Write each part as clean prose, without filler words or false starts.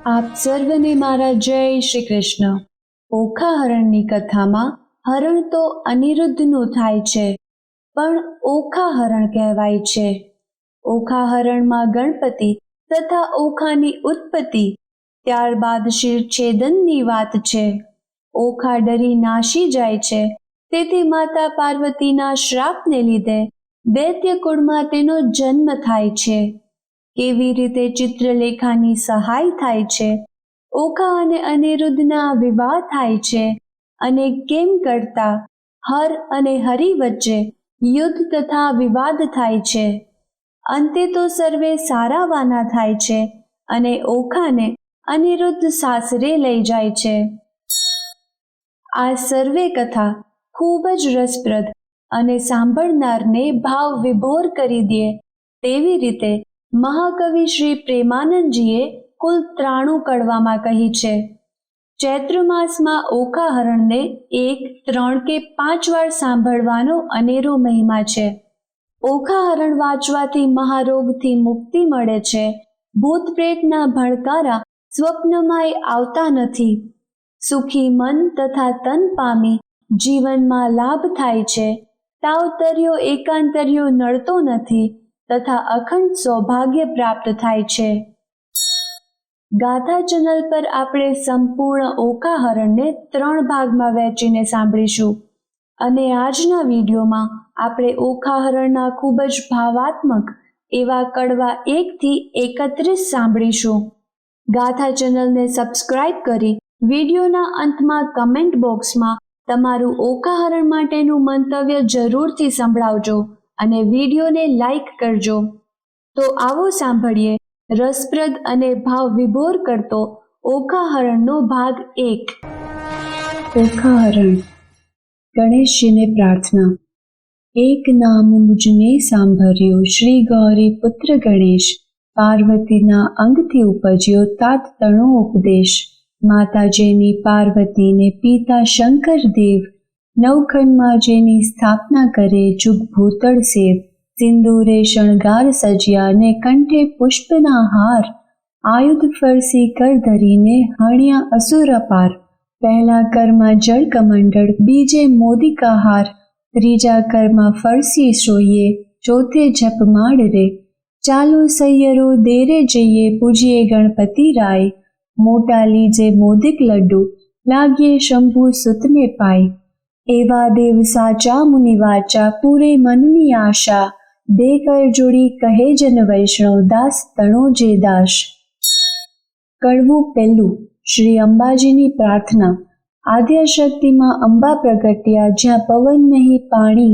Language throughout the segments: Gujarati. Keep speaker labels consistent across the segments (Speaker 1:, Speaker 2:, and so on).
Speaker 1: આપ સર્વને મારા જય શ્રી કૃષ્ણ. ઓખા હરણની કથામાં હરણ તો અનિરુદ્ધનું થાય છે, પણ ઓખા હરણ કહેવાય છે. ઓખા હરણમાં ગણપતિ તથા ઓખાની ઉત્પત્તિ, ત્યારબાદ શિરછેદનની વાત છે. ઓખા ડરી નાસી જાય છે, તેથી માતા પાર્વતીના શ્રાપને લીધે દૈત્ય કુળમાં તેનો જન્મ થાય છે. કેવી રીતે ચિત્રલેખાની સહાય થાય છે, ઓખા અને અનિરુદ્ધના વિવાહ થાય છે, અને કેમ કરતા હર અને હરિ વચ્ચે યુદ્ધ તથા વિવાદ થાય છે. અંતે તો સર્વે સારાવાના થાય છે અને ઓખાને અનિરુદ્ધ સાસરે લઈ જાય છે. આ સર્વે કથા ખૂબ જ રસપ્રદ અને સાંભળનારને ભાવ વિભોર કરી દે તેવી રીતે મહાકવિ શ્રી પ્રેમાનંદજીએ કુલ 93 કડવામાં કહી છે. ચૈત્ર માસમાં ઓખા હરણને 1, 3 કે 5 વાર સાંભળવાનો અનેરો મહિમા છે. ઓખા હરણ વાંચવાથી મહારોગથી મુક્તિ મળે છે. ભૂત પ્રેતના ભણકારા સ્વપ્નમાંય આવતા નથી. સુખી મન તથા તન પામી જીવનમાં લાભ થાય છે. તાવતર્યો એકાંતર્યો નડતો નથી તથા અખંડ સૌભાગ્ય પ્રાપ્ત થાય છે. ગાથા ચેનલ પર આપણે સંપૂર્ણ ઓખા હરણને 3 ભાગમાં વહેંચીને સાંભળીશું, અને આજના વિડીયોમાં આપણે ઓખા હરણના ખૂબ જ ભાવાત્મક એવા કડવા 1 થી 31 સાંભળીશું. ગાથા ચેનલને સબસ્ક્રાઇબ કરી વિડીયોના અંતમાં કમેન્ટ બોક્સમાં તમારું ઓખા હરણ માટેનું મંતવ્ય જરૂરથી સંભળાવજો અને વિડીયોને લાઈક કરજો. તો આવો સાંભળીએ રસપ્રદ અને ભાવ વિભોર કરતો ઓખા હરણનો ભાગ 1. ઓખા હરણ. ગણેશજીને પ્રાર્થના. એક નામ મુજને સાંભળ્યો, શ્રી ગૌરી પુત્ર ગણેશ. પાર્વતીના અંગથી ઉપજ્યો તાત તણો ઉપદેશ. માતા જેની પાર્વતીને પિતા શંકર દેવ. નવખંડમાં જેની સ્થાપના કરે જુગ ભૂતળ સેવ. સિંદૂરે શણગાર સજ્યા ને કંઠે પુષ્પના હાર. આયુધ ફરસી કર ધરીને હણ્યા અસુર અપાર. પહેલા કરમાં જળ કમંડળ, બીજે મોદિકા હાર. ત્રીજા કરમાં ફરસી સોઈએ, ચોથે જપમાળ રે. ચાલો સૈયરો દેરે જઈએ, પૂજીએ ગણપતિ રાય. મોટા લીજે મોદિક લડ્ડુ, લાગ્યે શંભુ સુતને પાય. એવા દેવ સાચા મુનિ વાચા, પૂરે મનની આશા. દે કર જોડી કહે જન વૈષ્ણવ, દાસ તણો જે દાસ. કડવું પહેલું. શ્રી અંબાજીની પ્રાર્થના. આદ્યશક્તિમાં અંબા પ્રગટ્યા, જ્યાં પવન નહીં પાણી.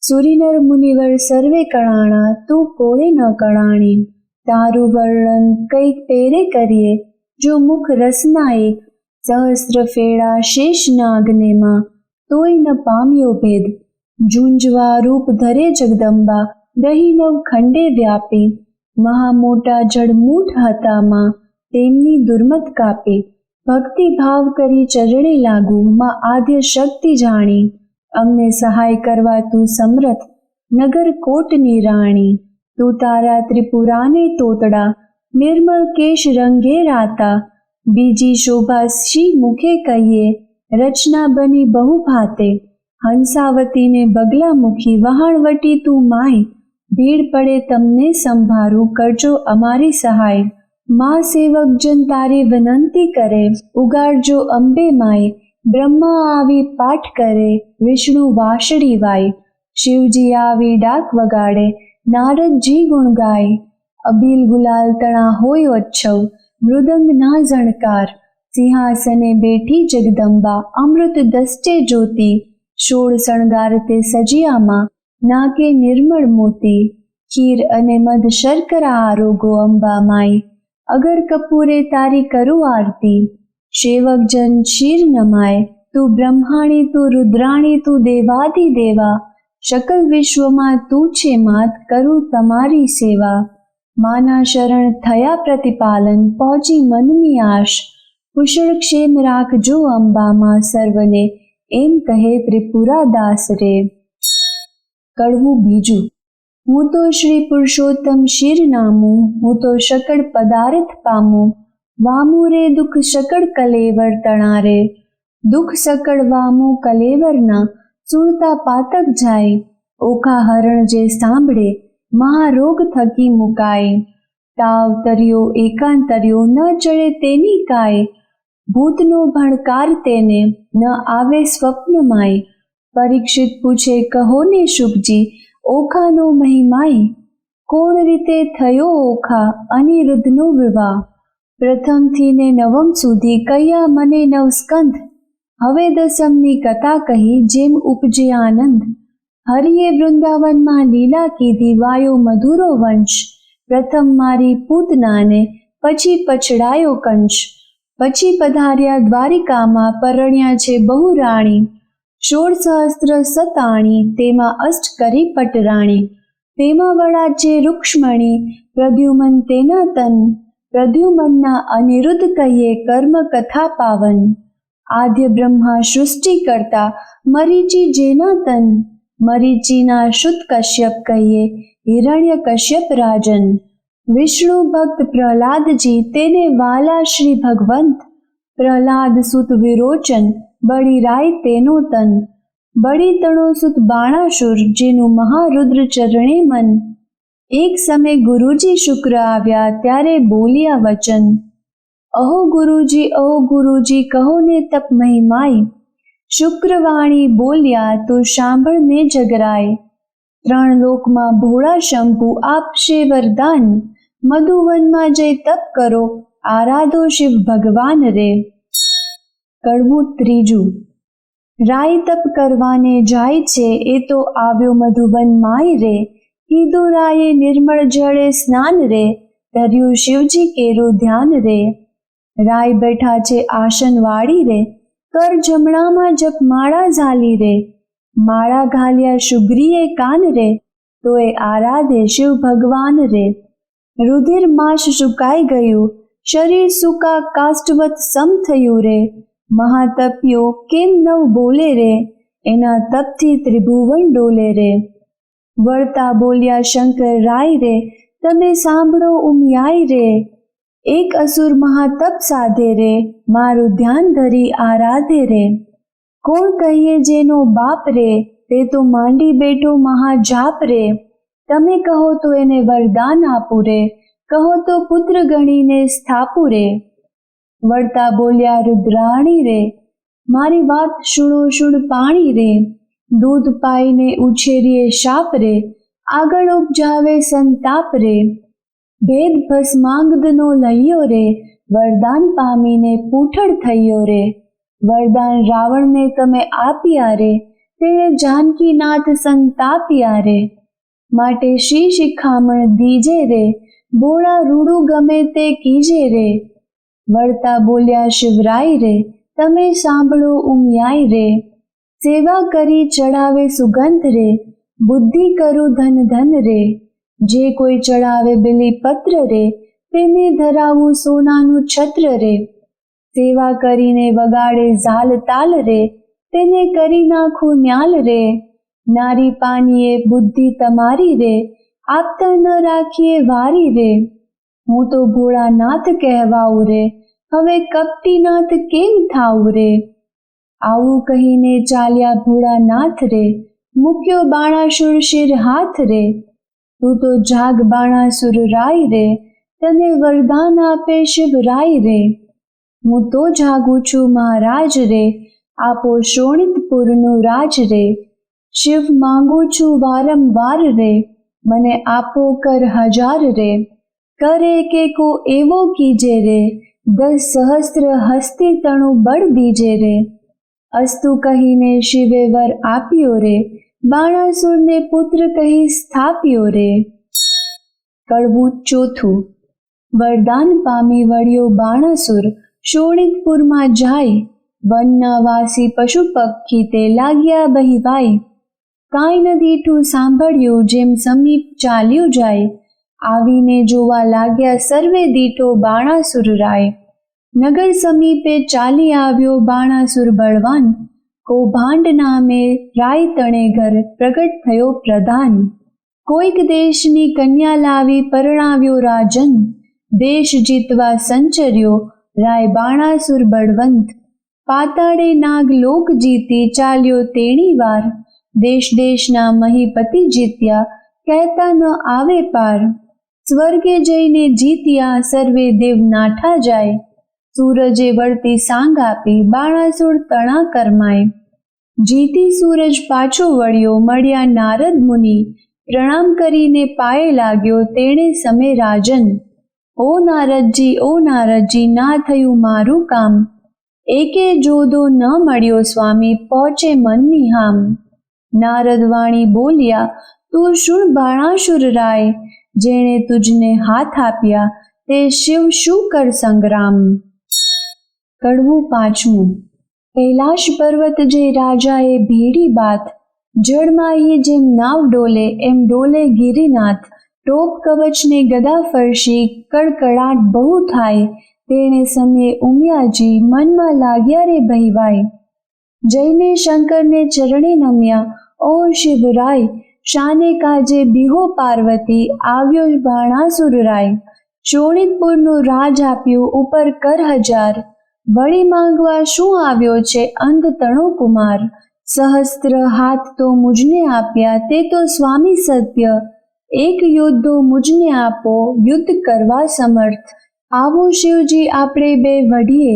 Speaker 1: સુરીનર મુનિવર સર્વે કણાણા, તું કોળે ન કણાણી. તારું વર્ણન કઈ પેરે કરીએ, જો મુખ રસના એક. સહસ્ત્ર ફેરા શેષ નાગને માં, તોય ન પામ્યો ભેદ. ઝુંઝવા રૂપ ધરે જગદંબા, રહી નવ ખંડે વ્યાપી. મહા મોટા જળમૂઠ હતા માં, તેમની દુર્મત કાપી. ભક્તિ ભાવ કરી ચરણે લાગુ, માં આદ્ય શક્તિ જાણી. અમને સહાય કરવા તું સમર્થ, નગર કોટની રાણી. તું તારા ત્રિપુરાને તોતડા, નિર્મલ કેશ રંગે રાતા. બીજી શોભા શી મુખે કહીએ, રચના બની બહુ ભાતે. હંસાવતીને બગલા મુખી, વહાણવટી તું માય. ભીડ પડે તમને સંભારું, કરજો અમારી સહાય. મા સેવકજન તારી વિનંતી કરે, ઉગાડજો અંબે માય. બ્રહ્મા આવી પાઠ કરે, વિષ્ણુ વાંસળી વાય. શિવજી આવી ડાક વગાડે, નારદજી ગુણ ગાય. અબીલ ગુલાલ તણા હોય ઉત્સવ, મૃદંગ ના ઝણકાર. સિંહાસને બેઠી જગદંબા, અમૃત દસ્તે જ્યોતિ. શોળ શણગાર તે સજિયામાં, નાકે નિર્મળ મોતી. ખીર અને મધ શર્કરા આરોગો અંબા માય. અગર કપૂરે તારી કરું આરતી. સેવકજન શીર નમાય. તું બ્રહ્માણી, તું રુદ્રાણી, તું દેવાધિ દેવા. શકલ વિશ્વમાં તું છે માત, કરું તમારી સેવા. માના શરણ થયા પ્રતિપાલન, પહોંચી મનની આશ. કુશળ ક્ષેમ રાખજો અંબામાં, સર્વને એમ કહે ત્રિપુરા દાસ રે. કડવું બીજું. હું તો શ્રી પુરુષોત્તમ શિર નામું, હું તો શકળ પદાર્થ પામું. વામુરે દુઃખ શકળ કલેવર તણારે, દુઃખ શકળ વામુ કલેવરના સુણતા પાતક જાય, ઓખા હરણ જે સાંભળે મહારોગ થકી મુકાય, તાવ તર્યો એકાંતર્યો ન ચડે તેની કાય, ભૂતનો ભણકાર તેને ન આવે સ્વપ્નમાય, પરીક્ષિત પૂછે કહો ને શુભજી ઓખાનો મહિમાય, કોણ રીતે થયો ઓખા અનિરુદ્ધનો વિવાહ, પ્રથમથી ને નવમ સુધી કયા મને નવસ્કંધ, હવે દસમની કથા કહી જેમ ઉપજે આનંદ, હરિએ વૃંદાવનમાં લીલા કીધી વાયો મધુરો વંશ, પ્રથમ મારી પૂતનાને પછી પછડાયો કંશ, પછી પધાર્યા દ્વારિકામાં પરણ્યા છે બહુ રાણી, 16 સતાણી તેમાં અષ્ટ કરી પટરાણી, તેમાં વડા છે રૂક્ષ્મણી પ્રદ્યુમન તેના તન, પ્રદ્યુમનના અનિરુદ્ધ કહીએ કર્મ કથા પાવન, આદ્ય બ્રહ્મા સૃષ્ટિ કરતા મરીચી જેના તન, મરીચીના શુદ્ધ કશ્યપ કહીએ હિરણ્ય કશ્યપ રાજન, વિષ્ણુ ભક્ત પ્રહલાદજી તેને વાલા શ્રી ભગવંત, પ્રહલાદ સુત વિરોચન બળી રાય તેનો તન, બળી તણો સુત બાણાસુર જેનું મહારુદ્ર ચરણે મન, એક સમય ગુરુજી શુક્ર આવ્યા ત્યારે બોલ્યા વચન, અહો ગુરુજી કહો ને તપ મહિમાય, શુક્રવાણી બોલ્યા તો સાંભળ ને જગરાય, 3 લોકમાં ભોળા શંભુ આપશે વરદાન, મધુવનમાં જઈ તપ કરો આરાધો શિવ ભગવાન રે. કડવું ત્રીજું. રાય તપ કરવાને જાય છે એ તો આવ્યો મધુવન માય રે, કીધું રાયે નિર્મળ જળે સ્નાન રે, ધર્યું શિવજી કેરું ધ્યાન રે, રાય બેઠા છે આસન વાળી રે, કર જમણામાં જપ માળા ઝાલી રે, માળા ઘાલ્યા શુગ્રીએ કાન રે, તો એ આરાધે શિવ ભગવાન રે, રુધિર માસ સુકાઈ ગયું, શરીર સૂકા કાષ્ટવત સમ થયું રે, મહાતપ્યો કેમ નવ બોલે રે, એના તપથી ત્રિભુવન ડોલે રે, વળતા બોલ્યા શંકર રાય રે, તમે સાંભળો ઉમિયાય રે, એક અસુર મહાતપ સાધે રે, મારું ધ્યાન ધરી આરાધે રે, કોણ કહીએ જેનો બાપ રે, તે તો માંડી બેઠો મહાજાપ રે, તમે કહો તો એને વરદાન આપું રે, કહો તો પુત્ર ગણીને સ્થાપું રે, વળતા બોલ્યા રુદ્રાણી રે, મારી વાત શુણ પાણી રે, દૂધ પાઈને ઉછેરીએ શાપ રે, આગળ ઉપજાવે સંતાપ રે, ભેદ ભસ્માંગદનો લઈયો રે, વરદાન પામીને પૂઠળ થયો રે, વરદાન રાવણને તમે આપ્યા રે, તેણે જાનકીનાથ સંતાપ્યા રે, માટે શ્રી શિખામણ દીજે રે, બોળા રૂડું ગમે તે કીજે રે, વળતા બોલ્યા શિવરાય રે, તમે સાંભળો ઉમિયાય રે, સેવા કરી ચડાવે સુગંધ રે, બુદ્ધિ કરું ધન રે, જે કોઈ ચડાવે બિલી પત્ર રે, તેને ધરાવું સોનાનું છત્ર રે, સેવા કરીને વગાડે ઝાલ તાલ રે, તેને કરી નાખું ન્યાલ રે, નારી પાનીએ બુદ્ધિ તમારી રે, આપતા ન રાખીએ વારી રે, હું તો ભોળાનાથ કહેવાઉં રે, હવે કપટીનાથ કેમ થાઉં રે, આવું કહીને ચાલ્યા ભોળાનાથ રે, મૂક્યો બાણાસુર શિર હાથ રે, તું તો જાગ બાણાસુર રાય રે, તને વરદાન આપે શિવરાય રે, હું તો જાગું છું મહારાજ રે, આપો શોણિતપુરનું રાજ રે, શિવ માંગુ છું વારંવાર રે, મને આપો કર 1000 રે, કરે કે કો એવો કીજે રે, 10 સહસ્ત્ર હસ્તી તણું બળ દીજે રે, અસ્તુ કહીને શિવે વર આપ્યો રે, બાણાસુરને પુત્ર કહી સ્થાપ્યો રે. કડવું ચોથું. વરદાન પામી વળ્યો બાણાસુર, શોણિતપુરમાં જાય, વનના વાસી પશુ પક્ષી તે લાગ્યા બહિવાય, કાંઈ ન દીઠું સાંભળ્યું જેમ સમીપ ચાલ્યું જાય, આવીને જોવા લાગ્યા સર્વે દીઠો બાણાસુર રાય, નગર સમીપે ચાલી આવ્યો બાણાસુર બળવાન, કૌભાંડ નામે રાય તણે ઘર પ્રગટ થયો પ્રધાન, કોઈક દેશની કન્યા લાવી પરણાવ્યો રાજન, દેશ જીતવા સંચર્યો રાય બાણાસુર બળવંત, પાતાળે નાગ લોક જીતી ચાલ્યો તેણી વાર, દેશ દેશના મહીપતિ જીત્યા કહેતા ન આવે પાર, સ્વર્ગે જઈને જીત્યા સર્વે દેવ નાઠા જાય, સૂરજે વળતી સાંગ આપી બાણાસુર તણા કરમાય, જીતી સૂરજ પાછો વળ્યો મળ્યા નારદ મુનિ, પ્રણામ કરીને પાયે લાગ્યો તેણે સમે રાજન, ઓ નારદજી ના થયું મારું કામ, એકે જોદો ન મળ્યો સ્વામી પહોંચે મનની હામ, નારદ વાણી બોલ્યા તું શું બાણાસુર રાય, જેણે તુજને હાથ આપ્યા તે શિવ શું કર સંગ્રામ. કડવું પાંચમું. કૈલાશ પર્વત જે રાજાએ ભેડી બાત, જળમાહી જેમ નાવ ડોલે એમ ડોલે ગિરિનાથ, ટોપ કવચને ગદા ફરશી કડકડાટ બહુ થાય, તેણે સમયે ઉમિયાજી મનમાં લાગ્યા રે ભૈવાય, જઈને શંકરને ચરણે નમ્યા ઓ શિવરાય, શાને કાજે બિહો પાર્વતી આવ્યો બાણાસુર રાય, શોણિતપુરનું રાજ આપ્યું ઉપર કર હજાર, વળી માંગવા શું આવ્યો છે અંધ તણો કુમાર, સહસ્ત્ર હાથ તો મુજને આપ્યા તે તો સ્વામી સત્ય, એક યોદ્ધો મુજને આપો યુદ્ધ કરવા સમર્થ, આવો શિવજી આપણે બે વઢીએ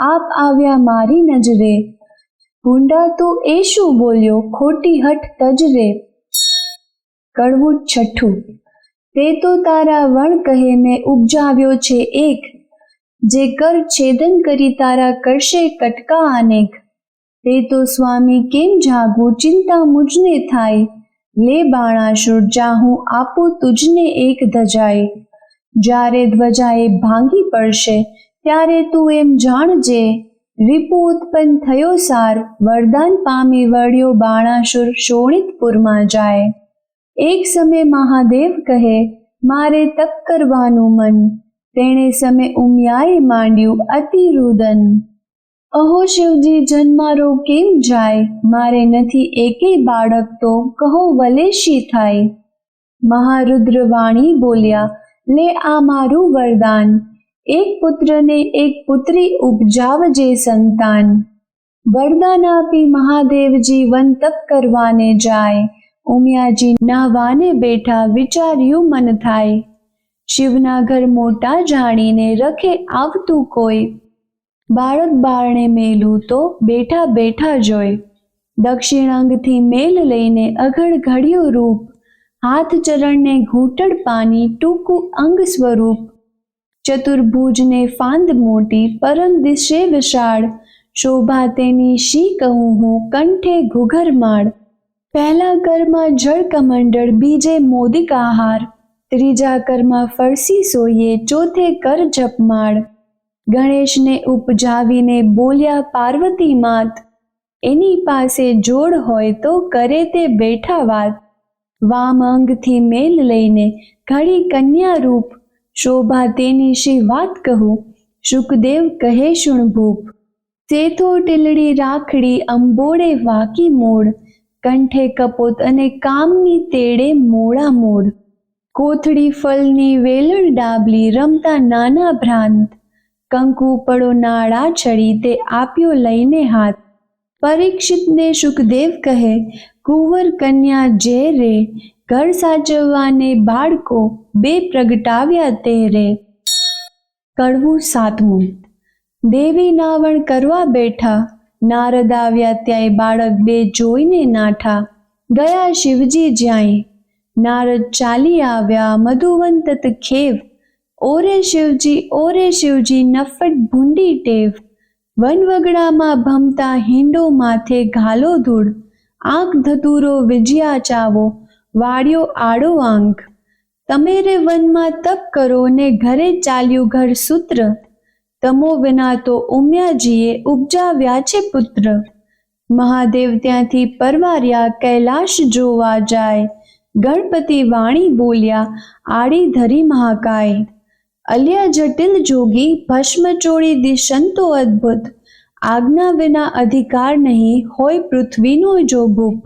Speaker 1: આપ આવ્યા મારી નજરે, ગુંડા તું એ શું બોલ્યો ખોટી હઠ તજરે. કડવું છઠ્ઠું. તે તો તારા વણ કહે મેં ઉપજાવ્યો છે એક, જે કર છેદન કરી તારા કરશે કટકા અનેક, તે તો સ્વામી કેમ જાગું ચિંતા મુજને થાય, લે બાણાસુર જાહું આપું તુજને એક ધજાય, જ્યારે ધ્વજાએ ભાંગી પડશે ત્યારે તું એમ જાણજે, રીપુ ઉત્પન્ન થયો સાર વરદાન પામી વળ્યો બાણાસુર શોણિતપુરમાં જાય, એક સમય મહાદેવ કહે મારે તપ કરવાનું મન, તેણે સમે ઉમિયાએ માંડ્યું અતિ રુદન, અહો શિવજી જન્મારો કેમ જાય, મારે નથી એકેય બાળક તો કહો વલે શી થાય, મહારુદ્ર વાણી બોલ્યા લે આ મારું વરદાન, એક પુત્રને એક પુત્રી ઉપજાવજે સંતાન, વરદાન આપી મહાદેવજી વન તપ કરવાને જાય, ઉમિયાજી નાહવાને બેઠા વિચાર્યું મન થાય, શિવના ઘર મોટા જાણીને રખે આવતું કોઈ, બાળક બારણે મેલું તો બેઠા બેઠા જોઈ, દક્ષિણાંગથી મેલ લઈને અઘડ ઘડ્યું રૂપ, હાથ ચરણને ઘૂંટડ પાની ટૂંકું અંગ સ્વરૂપ, ચતુર્ભુજને ફાંદ મોટી પરમ દિશે વિશાળ, શોભા તેની શી કહું હું કંઠે ઘુઘરમાળ, પહેલા કરમાં જળ કમંડળ બીજે મોદિક આહાર, ત્રીજા કરમાં ફરસી સોઈએ ચોથે કર જપમાળ, ગણેશને ઉપજાવીને બોલ્યા પાર્વતી માત, એની પાસે જોડ હોય તો કરે તે બેઠા વાત, વામ અંગથી મેલ લઈને ઘડી કન્યા રૂપ, શોભા તેની શી વાત કહું શુકદેવ કહે શુણભૂપ, સેથો ટીલડી રાખડી અંબોડે વાકી મોડ, કંઠે કપોત અને કામની તેડે મોડા મોડ, કોથળી ફલની વેલણ ડાબલી રમતા નાના ભ્રાંત, કંકુ પડો નાળા ચડી તે આપ્યો લઈને હાથ, પરીક્ષિતને શુકદેવ કહે કુંવર કન્યા જે રે, ઘર સાચવવાને બાળકો બે પ્રગટાવ્યા તે રે. કડવું સાતમું. દેવી નાવણ કરવા બેઠા, નારદ આવ્યા ત્યાંય બાળક બે જોઈને નાઠા, ગયા શિવજી જ્યાંય, નારદ ચાલી આવ્યા મધુવંતત ખેવ, ઓરે શિવજી નફટ ભૂંડી ટેવ, વનવગડામાં ભમતા હિંડો માથે ઘાલો ધૂળ, આંખ ધતુરો વિજયા ચાવો વાળ્યો આડો આંક, તમે રે વનમાં તપ કરો ને ઘરે ચાલ્યું ઘર સૂત્ર, તમો વિના તો ઉમિયાજીએ ઉપજાવ્યા છે પુત્ર, મહાદેવ ત્યાંથી પરવાર્યા કૈલાશ જોવા જાય, ગણપતિ વાણી બોલ્યા આડી ધરી મહાકાય, અલ્યા જટિલ જોગી ભસ્મ ચોળી દિશંતો અદ્ભુત, આજ્ઞા વિના અધિકાર નહીં હોય પૃથ્વીનો જો ભૂપ,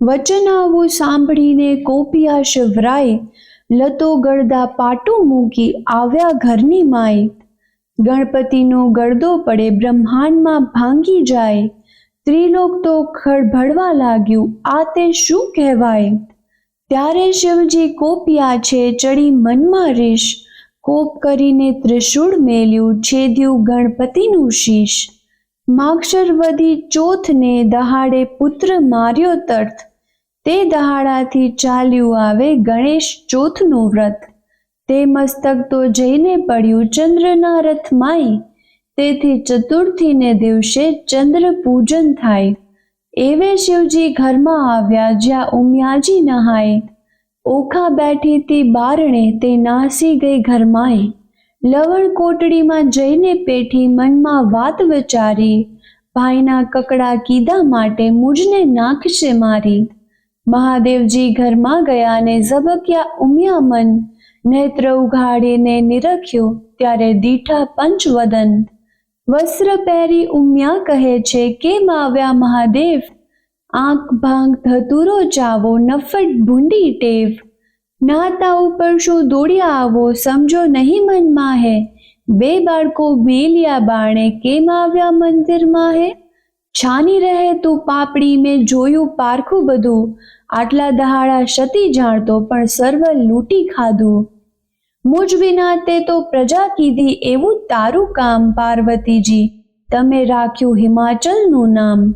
Speaker 1: વચન આવું સાંભળીને કોપિયા શિવરાય, લતો ગળદા પાટું મૂકી આવ્યા ઘરની માય, ગણપતિનો ગળદો પડે બ્રહ્માંડમાં ભાંગી જાય, ત્રિલોક તો ખળભળવા લાગ્યું, આ તે શું કહેવાય? ત્યારે શિવજી કોપ્યા છે, ચડી મનમાં રીશ, કોપ કરીને ત્રિશૂળ મેલ્યું, છેદ્યું ગણપતિનું શીશ. માગશર વધી ચોથને દહાડે પુત્ર માર્યો તર્થ, તે દહાડાથી ચાલ્યું આવે ગણેશ ચોથનું વ્રત. તે મસ્તક તો જઈને પડ્યું ચંદ્રના રથમાંય, તેથી ચતુર્થીને દિવસે ચંદ્ર પૂજન થાય. એવે શિવજી ઘરમાં આવ્યા જ્યાં ઉમિયાજી નહાય, ઓખા બેઠી તી બારણે તે નાસી ગઈ ઘરમાંય. લવણ કોટડીમાં જઈને પેઠી મનમાં વાત વિચારી, ભાઈના કકડા કીધા માટે મુજને નાખશે મારી. મહાદેવજી ઘરમાં ગયા ને ઝબક્યા ઉમિયા મન, નેત્ર ઉઘાડીને નિરખ્યો ત્યારે દીઠા પંચવદન. વસ્ત્ર પહેરી ઉમિયા કહે છે, કેમ આવ્યા મહાદેવ? આંખ ભાંગ ધતુરો ચાવો, નફટ ભૂંડી ટેવ. નાતા ઉપર શું દોડ્યા આવો, સમજો નહીં મનમાં હે. બે બાળકો મેલ્યા બાણે, કેમ આવ્યા મંદિરમાં હે? છાની રહે તું પાપડી, મેં જોયું પારખું બધું. આટલા દહાડા સતી જાણતો, પણ સર્વ લૂંટી ખાધું. મુજ વિના તે તો પ્રજા કીધી, એવું તારું કામ પાર્વતીજી, તમે રાખ્યું હિમાચલનું નામ.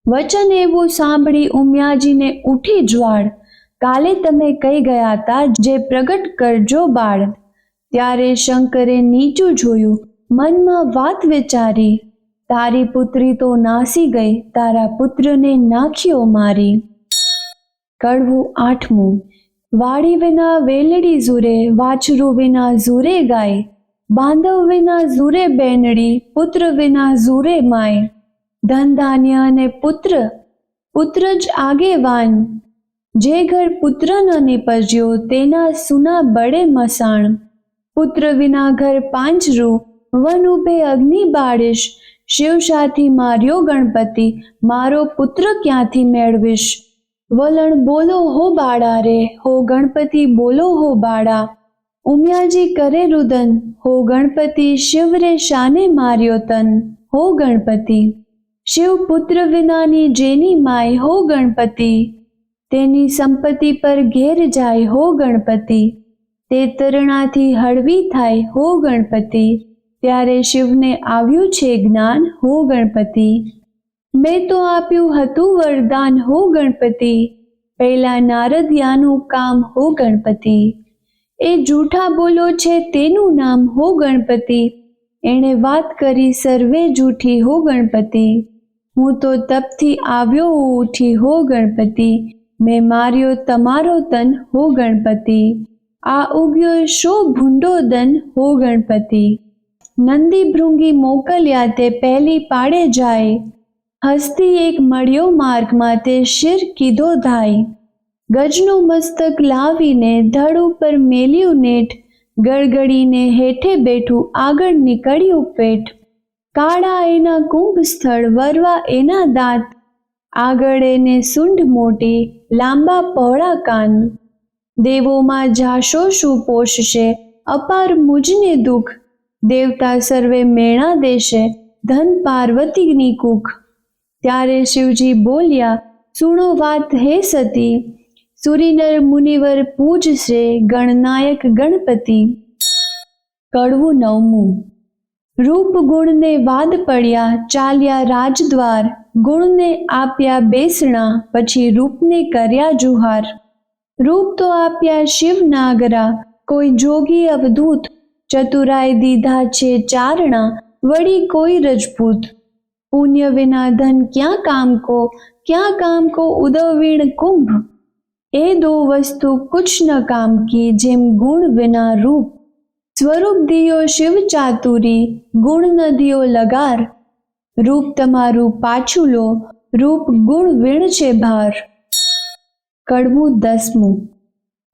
Speaker 1: વચન એવું સાંભળી ઉમિયાજીને ઉઠી જ્વાળ, કાલે તમે કહી ગયા તા જે પ્રગટ કરજો બાળ. ત્યારે શંકરે નીચું જોયું, મનમાં વાત વિચારી, તારી પુત્રી તો નાસી ગઈ, તારા પુત્રને નાખ્યો મારી. કડવું આઠમું. વાડી વિના વેલડી ઝૂરે, વાછરું વિના ઝૂરે ગાય. બાંધવ વિના ઝૂરે બેનડી, પુત્ર વિના ઝૂરે માય. ધન ધાન્ય અને પુત્ર, પુત્ર જ આગેવાન. જે ઘર પુત્ર ન નિપજ્યો, તેના સુના બળે મસાણ. પુત્ર વિના ઘર પાંજરું, વન ઉભે અગ્નિ બાળીશ. શિવ સાથી માર્યો ગણપતિ, મારો પુત્ર ક્યાંથી મેળવીશ? વલણ બોલો હો બાળા રે, હો ગણપતિ બોલો હો બાળા. ઉમિયાજી કરે રુદન, હો ગણપતિ શિવ રે શાને માર્યો તન, હો ગણપતિ. શિવ પુત્ર વિનાની જેની માય, હો ગણપતિ. તેની સંપત્તિ પર ઘેર જાય, હો ગણપતિ. તે તરણાથી હળવી થાય, હો ગણપતિ. ત્યારે શિવને આવ્યું છે જ્ઞાન, હો ગણપતિ. મેં તો આપ્યું હતું વરદાન, હો ગણપતિ. પહેલા નારદિયાનું કામ, હો ગણપતિ. એ જૂઠા બોલો છે તેનું નામ, હો ગણપતિ. એણે વાત કરી સર્વે જૂઠી, હો ગણપતિ. હું તો તપથી આવ્યો ઉઠી, હો ગણપતિ. મેં માર્યો તમારો તન, હો ગણપતિ. આ ઉગ્યો શો ભૂંડો દન, હો ગણપતિ. નંદી ભૃંગી મોકલ્યા તે પહેલી પાડે જાય. હસ્તી એક મળ્યો માર્ગમાં, તે શિર કીધો ધાય. ગજનું મસ્તક લાવીને ધડ ઉપર મેલ્યું નેઠ, ગળગડીને હેઠે બેઠું આગળ નીકળ્યું પેઠ. કાળા એના કુંભ સ્થળ, વરવા એના દાંત. આગળ એને સૂંઢ મોટી, લાંબા પહોળા કાન. દેવોમાં જાશો શું પોષશે, અપાર મુજને દુઃખ. દેવતા સર્વે મેણા દેશે, ધન પાર્વતીની કુખ. ત્યારે શિવજી બોલ્યા, સુણો વાત હે સતી. સુરીનર મુનિવર પૂજશે, ગણનાયક ગણપતિ. કડવું નવમું. રૂપ ગુણને વાદ પડ્યા, ચાલ્યા રાજદ્વાર. ગુણને આપ્યા બેસણા, પછી રૂપને કર્યા જુહાર. રૂપ તો આપ્યા શિવ નાગરા, કોઈ જોગી અવધૂત. ચતુરાય દીધા છે ચારણા, વળી કોઈ રજપૂત. પુણ્ય વિના ધન ક્યાં કામ કો, ક્યાં કામ કો ઉદવીણ કુંભ. એ દો વસ્તુ કુછ ન કામ કી, જેમ ગુણ વિના રૂપ. સ્વરૂપ દિયો શિવ ચાતુરી, ગુણ ન દિયો લગાર. રૂપ તમારું પાછું લો, રૂપ ગુણ વીણ છે ભાર. કડવું દસમું.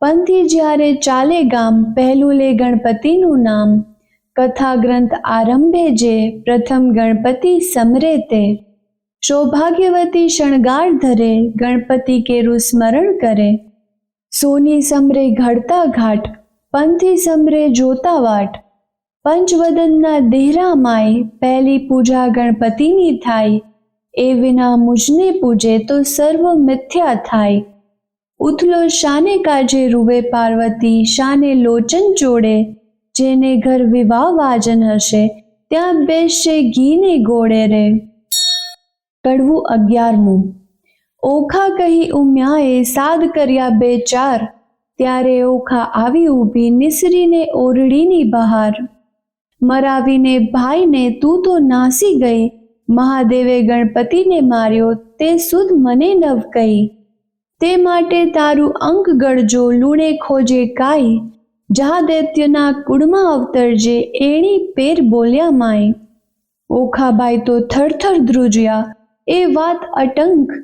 Speaker 1: પંથી જ્યારે ચાલે ગામ, પહેલું લે ગણપતિનું નામ. કથા ગ્રંથ આરંભે જે, પ્રથમ ગણપતિ સમરે તે. સૌભાગ્યવતી શણગાર ધરે, ગણપતિ કેરું સ્મરણ કરે. સોની સમરે ઘડતા ઘાટ, પંથી સમરે જોતા વાટ. પંચવદનના દેહરામાય પહેલી પૂજા ગણપતિની થાય, એ વિના મુજને પૂજે તો સર્વ મિથ્યા થાય. ઉથલો શાને કાજે રૂવે પાર્વતી, શાને લોચન ચોડે, જેને ઘર વિવાહ વાજન હશે, ત્યાં બેસશે ઘીને ગોળે રે. કડવું 11મું. ઓખા કહી ઉમ્યાએ સાદ કર્યા બે ચાર, ત્યારે ઓખા આવી ઊભી નિસરીને ઓરડીની બહાર. મરાવીને ભાઈને તું તો નાસી ગઈ, મહાદેવે ગણપતિને માર્યો તે સુધ મને નવ કહી. તે માટે તારું અંક ગળજો લૂણે ખોજે કાઈ, જા દૈત્યના કુળમાં અવતરજે એણી પેર બોલ્યા માય. ઓખાબાઈ તો થરથર ધ્રુજ્યા, એ વાત અટંક,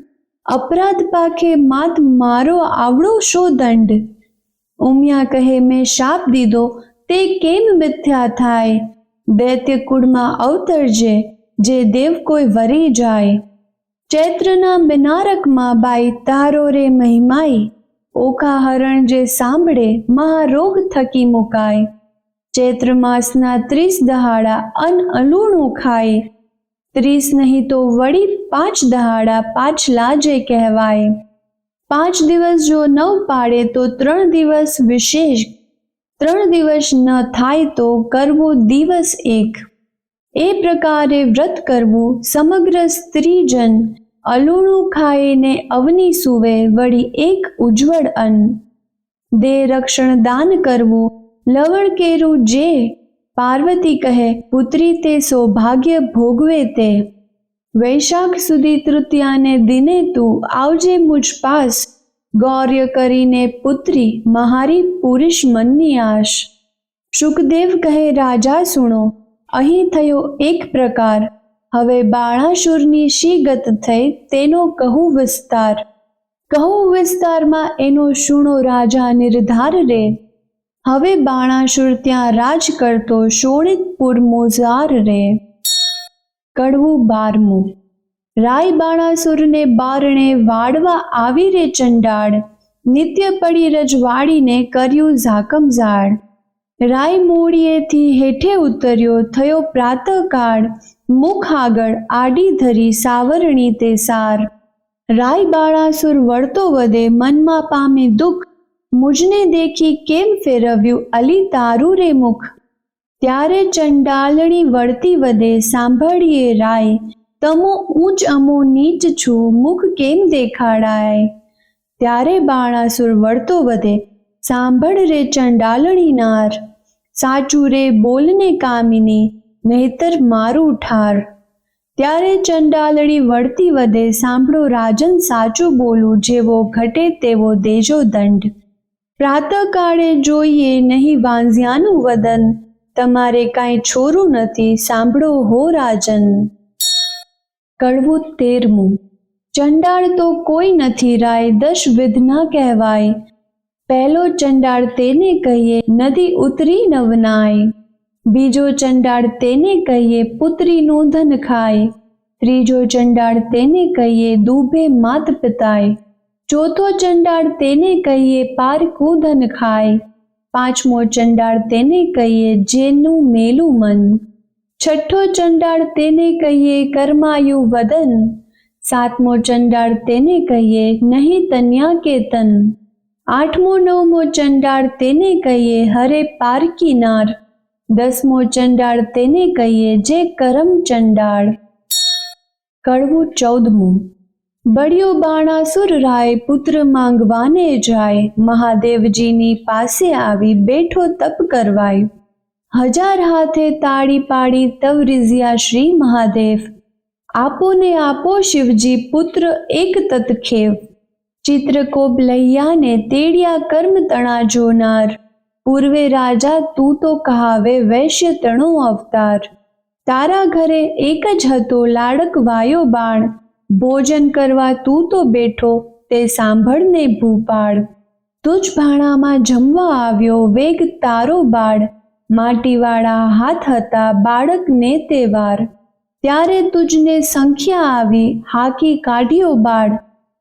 Speaker 1: અપરાધ પાખે માત મારો આવડો શો દંડ. ઉમિયા કહે મેં શાપ દીધો તે કેમ મિથ્યા થાય, દૈત્ય કુળમાં અવતરજે જે દેવ કોઈ વરી જાય. ચૈત્રના મિનારકમાં બાઈ તારો રે મહિમાઈ, ઓખા હરણ જે સાંભળે મહારોગ થકી મુકાય. ચૈત્ર માસના 30 દહાડા અન્ન અલૂણું ખાય, 30 નહીં તો વળી 5 દહાડા પાછલા જે કહેવાય. 5 દિવસ જો નવ પાડે તો 3 દિવસ વિશેષ, 3 દિવસ ન થાય તો કરવો દિવસ એક. એ પ્રકારે વ્રત કરવું સમગ્ર સ્ત્રીજન, અલૂણું ખાઈને અવની સુવે વળી એક ઉજ્જવળ અન્ન. દેહ રક્ષણ દાન કરવું લવણ કેરું જે, પાર્વતી કહે પુત્રી તે સૌભાગ્ય ભોગવે તે. વૈશાખ સુધી તૃતીયાને દિને તું આવજે મુજ પાસ, ગૌર્ય કરીને પુત્રી મહારી પુરુષ મનની આશ. શુકદેવ કહે રાજા સુણો, અહીં થયો એક પ્રકાર, હવે બાણાસુરની શી ગત થઈ તેનો કહું વિસ્તાર. કહું વિસ્તારમાં એનો શુણો રાજા નિર્ધાર રે. હવે બાણાસુર ત્યાં રાજ કરતો શોણિતપુર મોઝાર રે. કડવું 12મું. રાય બાણાસુરને બારણે વાળવા આવી રે ચંડાળ, નિત્ય પડી રજવાડીને કર્યું ઝાકમઝાળ. રાય મૂળિયેથી હેઠે ઉતર્યો થયો પ્રાતઃકાળ, મુખ આગળ આડી ધરી સાવરણી તે સાર. રાય બાણાસુર વળતો વધે મનમાં પામી દુઃખ, મુજને દેખી કેમ ફેરવ્યું અલી તારું રે મુખ. ત્યારે ચંડાલણી વળતી વધે સાંભળીએ રાય, તમો ઊંચ અમો નીચ છું મુખ કેમ દેખાડાય. ત્યારે બાણાસુર વળતો વધે સાંભળ રે ચંડાલણી નાર, સાચું રે બોલને કામિની નહીતર મારું ઠાર. ત્યારે ચંડાલણી વળતી વધે સાંભળો રાજન સાચું બોલું, જેવો ઘટે તેવો દેજો દંડ. પ્રાતઃકાળે જોઈએ નહીં વાંઝિયાનું વદન, તમારે કાંઈ છોરું નથી સાંભળો હો રાજન. કડવું 13મું. ચંડાળ તો કોઈ નથી રાય દશ વિધના કહેવાય, પહેલો ચંડાળ તેને કહીએ નદી ઉતરી નવનાય. બીજો ચંડાળ તેને કહીએ પુત્રીનું ધન ખાય, ત્રીજો ચંડાળ તેને કહીએ દુભે માત પિતાય. ચોથો ચંડાળ તેને કહીએ પારકું ધન ખાય, પાંચમો ચંડાળ તેને કહીએ જેનું મેલું મન. છઠ્ઠો ચંડાળ તેને કહીએ કર્માયુ વદન, સાતમો ચંડાળ તેને કહીએ નહીં તન્યા કે તન. આઠમો નવમો ચંડાળ તેને કહીએ હરે પારકી નાર, 10મો ચંડાળ તેને કહીએ જે કરમ ચંડાળ. કડવું 14મું. બળ્યો બાણાસુર રાય પુત્ર માંગવાને જાય, મહાદેવજીની પાસે આવી બેઠો તપ કરવાય. 1000 હાથે તાળી પાડી તવ રીઝ્યા શ્રી મહાદેવ, આપો ને આપો શિવજી પુત્ર એક તત્ખેવ. ચિત્રકોપ લૈયાને તેડિયા કર્મ તણા જોનાર, પૂર્વે રાજા તું તો કહાવે વૈશ્ય તણો અવતાર. તારા ઘરે એક જ હતો લાડક વાયો બાણ, ભોજન કરવા તું તો બેઠો તે સાંભળને ભૂપાળ. તુજ ભાણામાં જમવા આવ્યો વેગ તારો બાળ, માટીવાળા હાથ હતા બાળકને તે વાર. ત્યારે તુજને સંખ્યા આવી હાકી કાઢ્યો બાળ,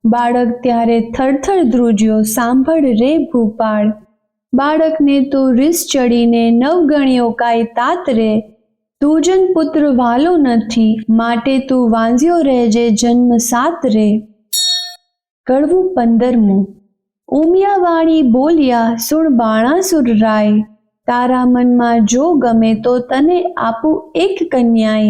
Speaker 1: બાળક ત્યારે થરથર ધ્રુજ્યો સાંભળ રે ભૂપાળ. બાળકને તો રીસ ચડીને નવગણ્યો કાંઈ તાતરે. તું જન પુત્ર વાલો નથી, માટે તું વાંઝ્યો રહેજે જન્મ સાતરે. કડવું 15. ઉમિયાવાણી બોલ્યા સુણ બાણાસુર રાય, તારા મનમાં જો ગમે તો તને આપું એક કન્યાએ.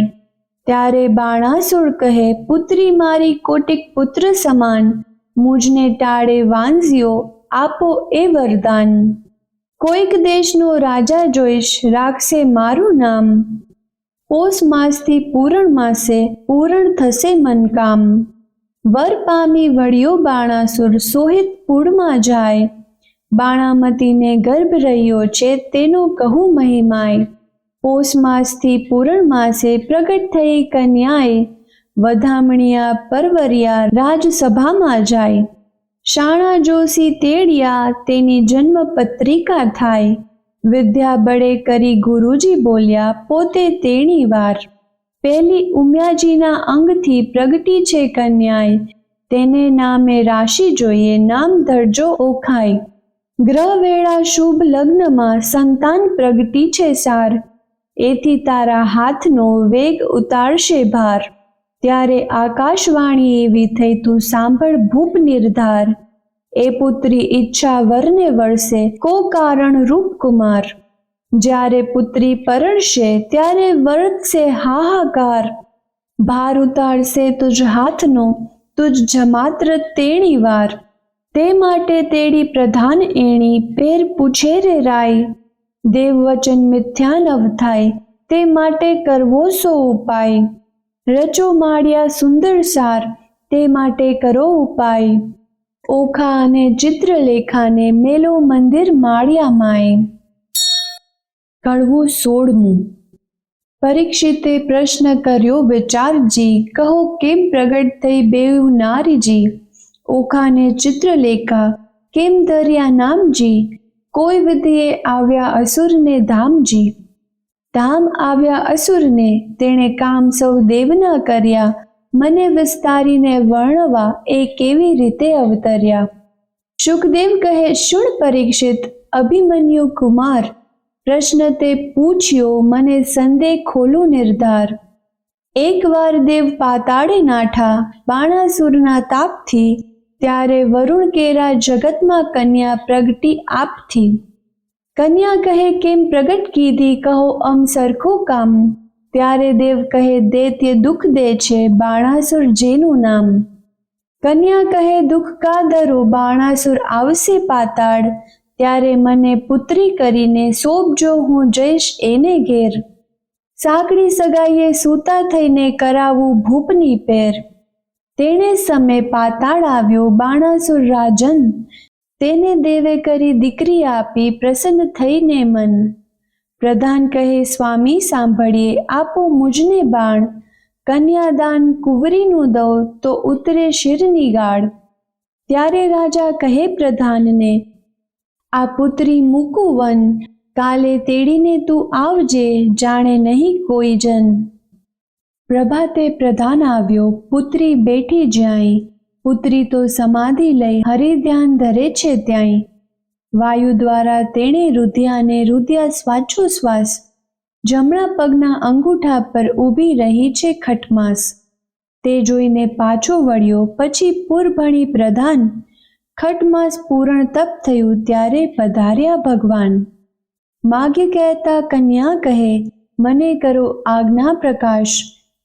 Speaker 1: ત્યારે બાણાસુર કહે, પુત્રી મારી કોટિક પુત્ર સમાન, મુજને ટાળે વાંઝ્યો આપો એ વરદાન. કોઈક દેશનો રાજા જોઈશ, રાખશે મારું નામ, પોષ માસથી પૂરણ માસે પૂરણ થશે મનકામ. વર પામી વળ્યો બાણાસુર, સોહિત પૂળમાં જાય, બાણામતીને ગર્ભ રહ્યો છે તેનો કહું મહિમાય. પોષ માસથી પૂરણ માસે પ્રગટ થઈ કન્યાએ, વધામણિયા પરવરિયા રાજસભામાં જાય. શાણા જોશી તેડિયા, તેની જન્મ પત્રિકા થાય, વિદ્યા બળે કરી ગુરુજી બોલ્યા પોતે તેણી વાર. પહેલી ઉમિયાજીના અંગથી પ્રગટી છે કન્યાએ, તેને નામે રાશિ જોઈએ નામ ધરજો ઓખાય. ગ્રહ વેળા શુભ લગ્નમાં સંતાન પ્રગટી છે સાર, એથી તારા હાથનો વેગ ઉતારશે ભાર. ત્યારે આકાશવાણી એવી થઈ તું સાંભળ ભૂપ નિર્ધાર, એ પુત્રી ઈચ્છા વરને વળશે કો કારણ રૂપ કુમાર. જ્યારે પુત્રી પરણશે ત્યારે વર્તશે હાહાકાર, ભાર ઉતારશે તુજ હાથનો તુજ જમાત્ર તેણી વાર. તે માટે તેડી પ્રધાન એણી, પેર પૂછે રે રાય, દેવ વચન મિથ્યા નવ થાય, તે માટે કરવો સો ઉપાય. રચો માળ્યા સુંદર સાર, તે માટે કરો ઉપાય, ઓખા અને ચિત્રલેખાને મેલો મંદિર માળ્યા માય. કડવું 16. પરીક્ષિતે પ્રશ્ન કર્યો વિચારજી, કહો કેમ પ્રગટ થઈ બેઉ નારીજી, ઓખાને ચિત્રલેખા કેમ ધર્યા નામજી, કોઈ વિધિએ આવ્યા અસુરને ધામજી. ધામ આવ્યા અસુરને, તેણે કામ સૌ દેવના કર્યા, મને વિસ્તારીને વર્ણવા એ કેવી રીતે અવતર્યા. શુકદેવ કહે, શુણ પરીક્ષિત અભિમન્યુ કુમાર, પ્રશ્ન તે પૂછ્યો મને સંદેહ ખોલો નિર્ધાર. એકવાર દેવ પાતાળે નાઠા બાણાસુરના તાપથી, ત્યારે વરુણ કેરા જગતમાં કન્યા પ્રગટી આપથી. કન્યા કહે કેમ પ્રગટ કીધી, કહો અમ સરખું કામ. ત્યારે દેવ કહે દૈત્ય દુઃખ દે છે બાણાસુર જેનું નામ. કન્યા કહે દુઃખ કા ધરો, બાણાસુર આવશે પાતાળ, ત્યારે મને પુત્રી કરીને સોંપજો હું જઈશ એને ઘેર. સાંકડી સગાઈએ સૂતા થઈને કરાવું ભૂપની પેર. તેણે સમય પાતાળ આવ્યો બાણાસુર રાજન, તેને દેવે કરી દીકરી આપી પ્રસન્ન થઈને મન. પ્રધાન કહે સ્વામી સાંભળીએ, આપો મુજને બાણ, કન્યાદાન કુંવરીનું દઉં તો ઉતરે શિરની ગાળ. ત્યારે રાજા કહે પ્રધાનને, આ પુત્રી મૂકું વન, કાલે તેડીને તું આવજે જાણે નહીં કોઈ જન. પ્રભાતે પ્રધાન આવ્યો, પુત્રી બેઠી જ્યાંય, પુત્રી તો સમાધિ લઈ હરિધ્યાન ધરે છે ત્યાંય. વાયુ દ્વારા તેણે રુધ્યાને રુધ્યા શ્વાસોશ્વાસ, જમણા પગના અંગૂઠા પર ઊભી રહી છે ખટમાસ. તે જોઈને પાછો વળ્યો પછી પૂરભણી પ્રધાન, ખટમાસ પૂરણ તપ થયું ત્યારે પધાર્યા ભગવાન. માગે કહેતા કન્યા કહે, મને કરો આજ્ઞા પ્રકાશ,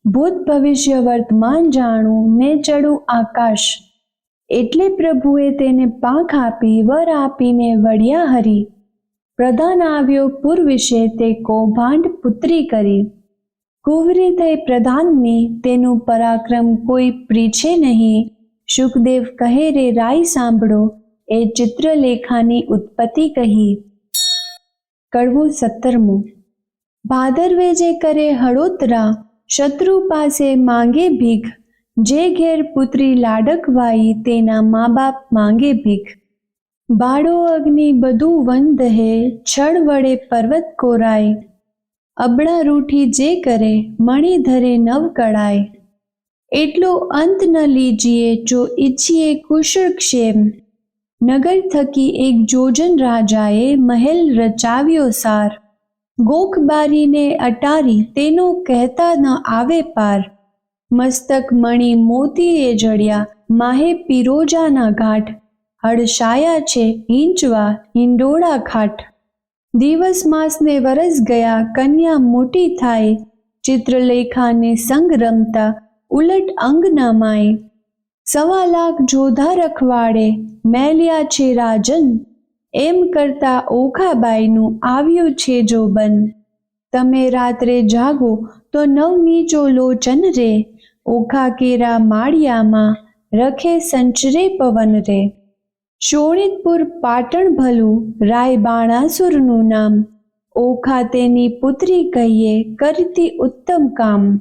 Speaker 1: ભૂત ભવિષ્ય વર્તમાન જાણું ને ચડું આકાશ. એટલે પ્રભુએ તેને પાંખ આપી વર આપીને વળ્યા હરી. પ્રધાન આવ્યો પુર વિશે તે કૌભાંડ પુત્રી કરી. કુંવરી થઈ પ્રધાનની તેનું પરાક્રમ કોઈ પ્રીછે નહીં. શુકદેવ કહે રે રાય સાંભળો, એ ચિત્રલેખાની ઉત્પત્તિ કહી. કડવું 17. ભાદરવે જે કરે હળોતરા, શત્રુ પાસે માંગે ભીખ, જે ઘેર પુત્રી લાડકવાઈ તેના મા બાપ માંગે ભીખ. બાળો અગ્નિ બધું વન દહે, છળ વડે પર્વત કોરાય, અબળા રૂઠી જે કરે મણિ ધરે નવ કળાય. એટલો અંત ન લીજીએ જો ઈચ્છીએ કુશળ ક્ષેમ, નગર થકી એક જોજન રાજાએ મહેલ રચાવ્યો સાર, ગોખ બારીને અટારી તેનો કહેતા ન આવે પાર, મસ્તક મણી મોતીએ જડ્યા માહે પિરોજાના ઘાટ, હડસાયા છે હિંચવા હિંડોળા ખાટ, દિવસ માસને વરસ ગયા કન્યા મોટી થાય, ચિત્રલેખાને સંગ રમતા ઉલટ અંગના માય, 1.25 લાખ જોધા રખવાડે મેલ્યા છે રાજન, એમ કરતા ઓખાબાઈનું આવ્યું છે જોબન, તમે રાત્રે જાગો તો નવમીજો લોચન રે, ઓખા કેરા માળિયામાં રખે સંચરે પવન રે, શોણિતપુર પાટણ ભલું રાય બાણાસુરનું નામ, ઓખા તેની પુત્રી કહીએ કરતી ઉત્તમ કામ,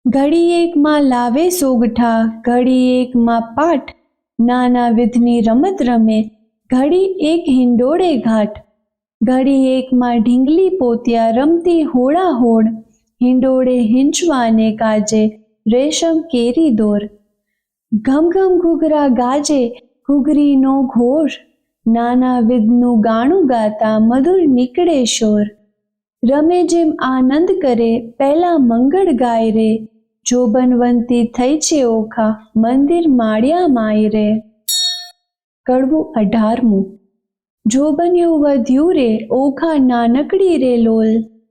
Speaker 1: ઘડી એકમાં લાવે સોગઠા ઘડી એકમાં પાઠ, નાના વિધની રમત રમે ઘડી એક હિંડોળે ઘાટ, ઘડી એકમાં ઢીંગલી પોતિયા રમતી હોળા હોડ, હિંડોળે હિંચવાને કાજે રેશમ કેરી દોર, ઘમ ઘમ ઘૂઘરા ગાજે ઘૂઘરીનો ઘોર, નાના વિધનું ગાણું ગાતા મધુર નીકળે શોર, રમે જેમ આનંદ કરે પહેલા મંગળ ગાય રે, જોબનવંતી થઈ છે ઓખા મંદિર માળિયા માય રે. કડવું 18મું. જોબન્યું વધ્યું રે ઓખા નાનકડી રે લોલ,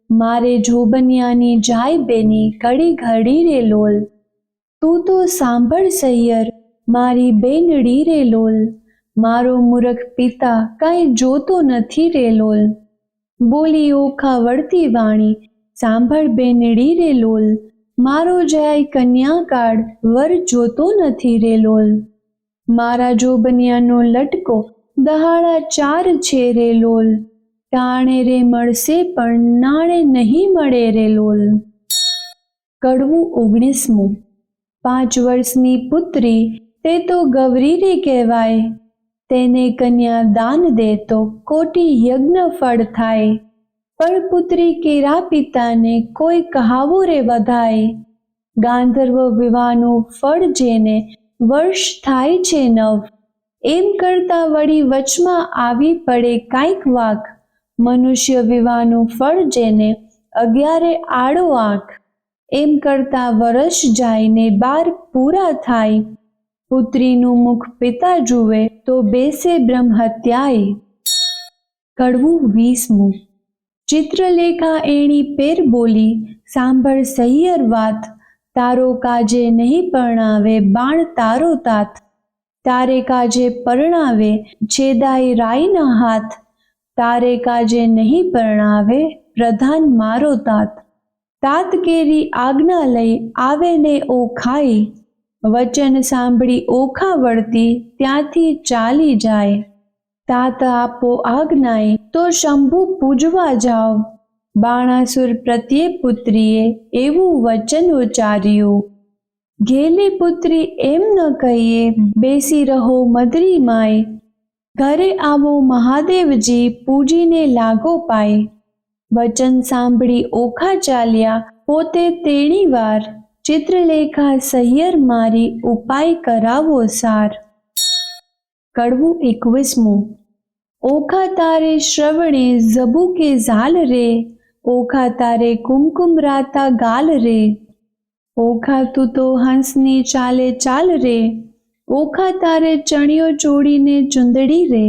Speaker 1: મારે જોબનિયાની જાય બેની ઘડી ઘડી રે લોલ, તું તો સાંભળ સૈયર મારી બેનડી રે લોલ, મારો મૂરખ પિતા કાંઈ જોતો નથી રે લોલ, બોલી ઓખા વળતી વાણી સાંભળ બેનડી રે લોલ, મારો જાય કન્યાકાળ વર જોતો નથી રે લોલ, મારા જોબનિયાનો લટકો દહાડા 4 છે રે લોલ, ટાણે રે મળશે પણ નાણે નહીં મળે રે લોલ. કડવું 19મું. 5 વર્ષની પુત્રી તે તો ગૌરી રે કહેવાય, તેને કન્યા દાન દે તો કોટી યજ્ઞ ફળ થાય, પણ પુત્રી કેરા પિતાને કોઈ કહાવો રે વધાય, ગાંધર્વ વિવાહનું ફળ જેને વર્ષ થાય છે 9, એમ કરતા વળી વચમાં આવી પડે કાંઈક વાક, મનુષ્ય વિવાહનું ફળ જેને 11 આડો આંખ, એમ કરતા વર્ષ જાયને 12 પૂરા થાય, પુત્રીનું મુખ પિતા જુએ તો બેસે બ્રહ્મ હત્યાય. કડવું 20મું. ચિત્રલેખા એણી પેર બોલી સાંભળ સહિયર વાત, તારો કાજે નહીં પરણાવે બાણ તારો તાત, તારે કાજે પરણાવે છેદાય રાયના હાથ, તારે કાજે નહીં પરણાવે પ્રધાન મારો તાત, તાત કેરી આજ્ઞા લઈ આવે ને ઓખાઈ, વચન સાંભળી ઓખા વળતી ત્યાંથી ચાલી જાય, તાત આપો આજ્ઞાએ તો શંભુ પૂજવા જાઓ, બાણાસુર પ્રત્યે પુત્રીએ એવું વચન ઉચ્ચાર્યું, ઘેલી પુત્રી એમ ન કહીએ બેસી રહો મદરી માય, ઘરે આવો મહાદેવજી પૂજીને લાગો પાય, વચન સાંભળી ઓખા ચાલ્યા પોતે તેણી વાર, ચિત્રલેખા સહિયર મારી ઉપાય કરાવો સાર. કડવું 21મું. ઓખા તારે શ્રવણે ઝબુ કે ઝાલ રે, ઓખા તારે કુમકુમ રાતા ગાલ રે, ઓખા તું તો હંસની ચાલે ચાલ રે, ઓખા તારે ચણિયો ચોળીને ચુંદડી રે,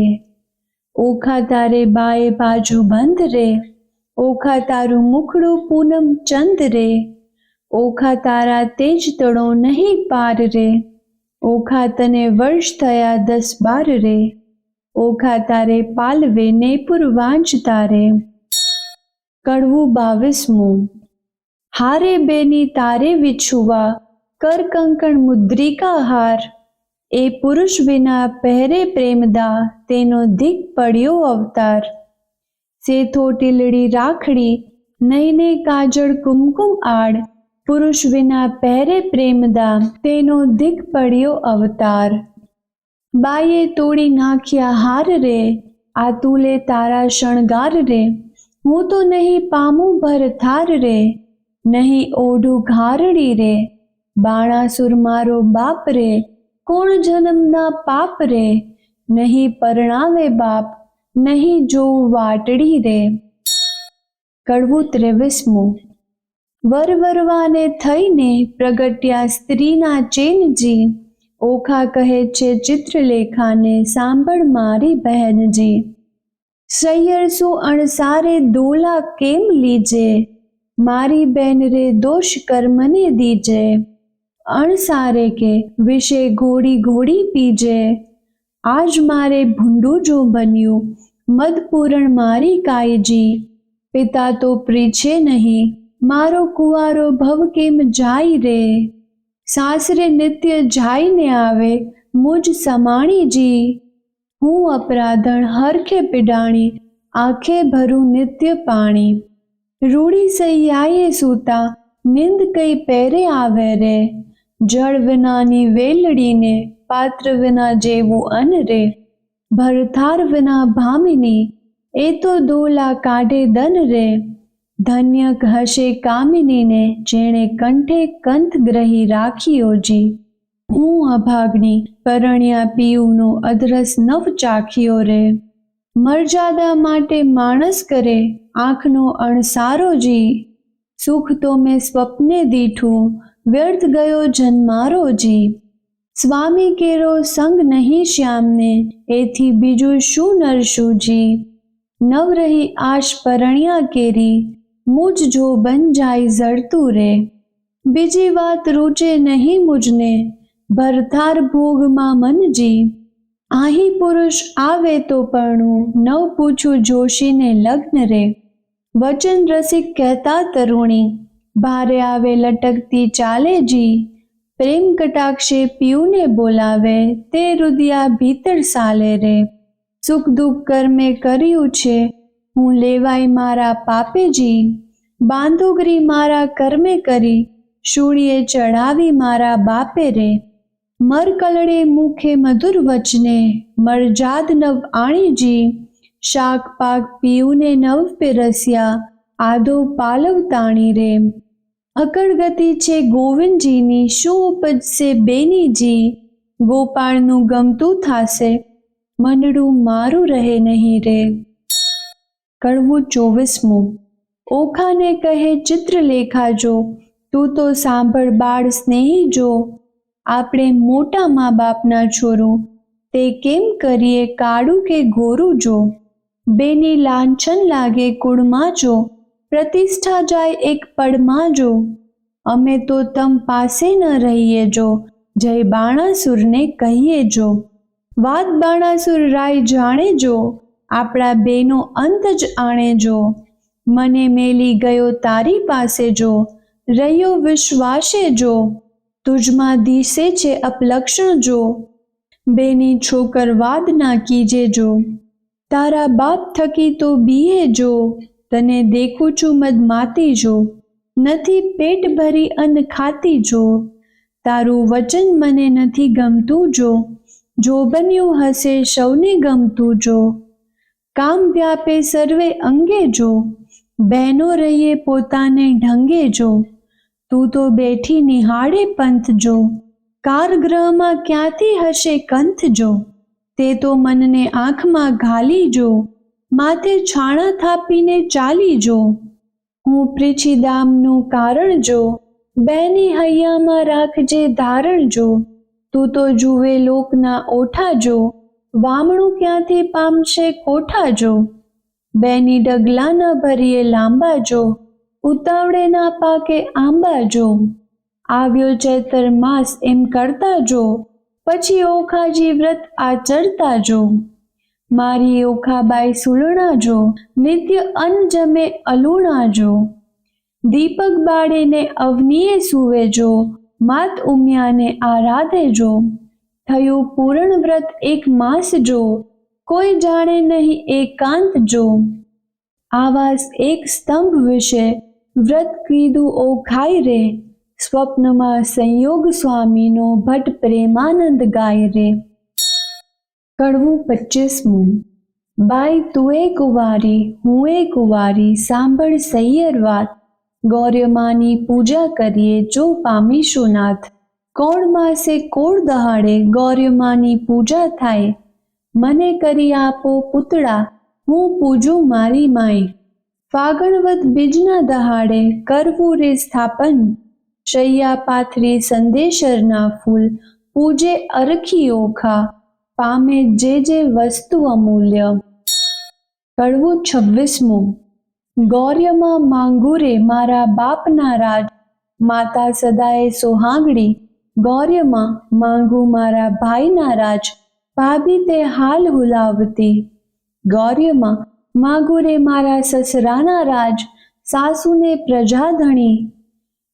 Speaker 1: ઓખા તારે બાએ બાજુ બંધ રે, ઓખા તારું મુખડું પૂનમ ચંદ રે, ઓખા તારા તેજ તળો નહીં પાર રે, ઓખા તને વર્ષ થયા 10-12 રે, ઓખા તારે પાલવે નેપુર વાંચતા રે. કડવું 22મું. હારે બેની તારે વિછુવા કર કંકણ મુદ્રિકા હાર, એ પુરુષ વિના પહેરે પ્રેમદા તેનો ધીક પડ્યો અવતાર, સેથો ટીલડી રાખડી નયને કાજળ કુમકુમ આડ, પુરુષ વિના પહેરે પ્રેમદા તેનો ધીક પડ્યો અવતાર, બાઈએ તોડી નાખ્યા હાર રે, આ તુલે તારા શણગાર રે, હું તો નહીં પામું ભર થાર રે, નહીં ઓઢું ઘારડી રે, બાણાસુર મારો બાપ રે, કોણ જન્મના પાપ રે, નહીં પરણાવે બાપ, નહીં જોઉં વાટડી રે. કડવું 23. વરવરવાને થઈને પ્રગટ્યા સ્ત્રીના ચેનજી, ઓખા કહે છે ચિત્રલેખાને સાંભળ મારી બહેનજી. સૈયર શું અણસારે દોલા કેમ લીજે, મારી બેન રે દોષ કર્મને દીજે. અણસારે કે વિશે ઘોડી ઘોડી પીજે, આજ મારે ભૂંડું જો બન્યું મદપૂરણ મારી કાયજી. પિતા તો પ્રીછે નહીં, મારો કુંવારો ભવ કેમ જાય રે. સાસરે નિત્ય જાઈને આવે મુજ સમાણીજી. હું અપરાધણ હરખે પીડાણી, આંખે ભરું નિત્ય પાણી. રૂડી સૈયાએ સૂતા, નિંદ કઈ પેરે આવે રે. જળ વિનાની વેલડીને, પાત્ર વિના જેવું અન રે. ભરથાર વિના ભામિની, એ તો દોલા કાઢે દન રે. ધન્ય હશે કામિનીને, જેણે કંઠે કંથ ગ્રહી રાખ્યોજી. હું અભાગની પરણ્યા પિયુનો અધરસ નવ ચાખ્યો રે. મર્યાદા માટે માણસ કરે આંખનો અણસારો જી. સુખ તો મેં સ્વપ્ને દીઠું, વ્યર્થ ગયો જન્મારો જી. સ્વામી કેરો સંગ નહીં શ્યામને, એથી બીજું શું નરશું જી. નવ રહી આશ પરણ્યા કેરી, મુજ જો બન જાય જડતું રે. બીજી વાત રૂચે નહીં મુજને, ભરથાર ભોગમાં મનજી. આહી પુરુષ આવે તો પરણું, નવ પૂછું જોશીને લગ્ન રે. વચન રસિક કહેતા તરુણી, ભારે આવે લટકતી ચાલે જી. પ્રેમ કટાક્ષે પિયુને બોલાવે, તે રુદિયા ભીતર સાલે રે. સુખ દુઃખ કર્મે કર્યું છે, હું લેવાય મારા પાપેજી. બાંધુગરી મારા કર્મે કરી, શૂળીએ ચડાવી મારા બાપે રે. મર કલડે મુખે મધુર વચને, મરજાદ નવ આણીજી. શાક પાક પિયુને નવ પીરસ્યા, આધો પાલવ તાણી રે. અકળ ગતિ છે ગોવિંદજીની, શું ઉપજશે બેનીજી. ગોપાળનું ગમતું થાશે, મનડું મારું રહે નહીં રે. કડવું 24. ઓખાને કહે ચિત્રલેખા જો, તું તો સાંભળ બાળ સ્નેહી જો. આપણે મોટા મા બાપના છોરું, તે કેમ કરીએ કાળું કે ગોરું જો. બેની લાંછન લાગે કુળમાં જો, પ્રતિષ્ઠા જાય એક પળમાં જો. અમે તો તમ પાસે ન રહીએ જો, જય બાણાસુરને કહીએ જો. વાત બાણાસુર રાય જાણે જો, આપણા બેનો અંત જ આણે જો. મને મેલી ગયો તારી પાસે જો, રહ્યો વિશ્વાસે જો. તુજમાં દિશે છે અપલક્ષણ જો, બેની છોકર વાદ ના કીજે જો. તારા બાપ થકી તો બીએ જો, તને દેખું છું મદમાતી જો. નથી પેટ ભરી અન્ન ખાતી જો, તારું વચન મને નથી ગમતું જો. જો બન્યું હશે સૌને ગમતું જો, કામ વ્યાપે સર્વે અંગે જો. બહેનો રહીએ પોતાને ઢંગે જો, તું તો બેઠી નિહાળે પંથ જો. કારગૃહમાં ક્યાંથી હશે કંથ જો, તે તો મનને આંખમાં ઘાલી જો. માથે છાણા થાપીને ચાલી જો, હું પ્રીછી દામનું કારણ જો. બેની હૈયામાં રાખજે ધારણ જો, તું તો જુએ લોકના ઓઠા જો. વામણું ક્યાંથી પામશે કોઠા જો, બેની ડગલા ન ભરીએ લાંબા જો. ઉતાવળે ના પાકે આંબા જો, આવ્યો ચૈતર માસ એમ કરતા જો. પછી ઓખાજી વ્રત આચરતા જો, મારી ઓખાબાઈ સુલણા જો. નિત્ય અન્ન જમે અલુણા જો, દીપક બાળીને અવનીએ સૂવે જો. માત ઉમિયાને આરાધે જો, થયું પૂરણ વ્રત એક માસ જો. કોઈ જાણે નહીં એકાંત જો, આવાસ એક સ્તંભ વિશે વ્રત કીધું ઓખાય રે. સ્વપ્નમાં સંયોગ સ્વામીનો ભટ્ટ પ્રેમાનંદ ગાય રે. કડવું 25. બાઈ તું એ કુંવારી, હું એ કુંવારી, સાંભળ સૈયર વાત. ગૌર્યમાની પૂજા કરીએ જો પામીશું નાથ. કોણ માસે કોણ દહાડે ગૌર્યમાની પૂજા થાય, મને કરી આપો પૂતળા, હું પૂજું મારી માય. ફાગણવદ બીજના દહાડે કરવું રે સ્થાપન, શૈયા પાથરી સંદેશરના ફૂલ, પૂજે અરખી ઓખા, પામે જે વસ્તુ અમૂલ્ય. કડવું 26મું. ગૌર્યમાં માંગુ રે મારા બાપના રાજ, માતા સદાએ સોહાગણી, ગૌર્યમાં માંગુ મારા ભાઈના રાજ, ભાભી તે હાલ હુલાવતી. ગૌર્યમાં માંગુ રે મારા સસરાના રાજ, સાસુને પ્રજાધણી.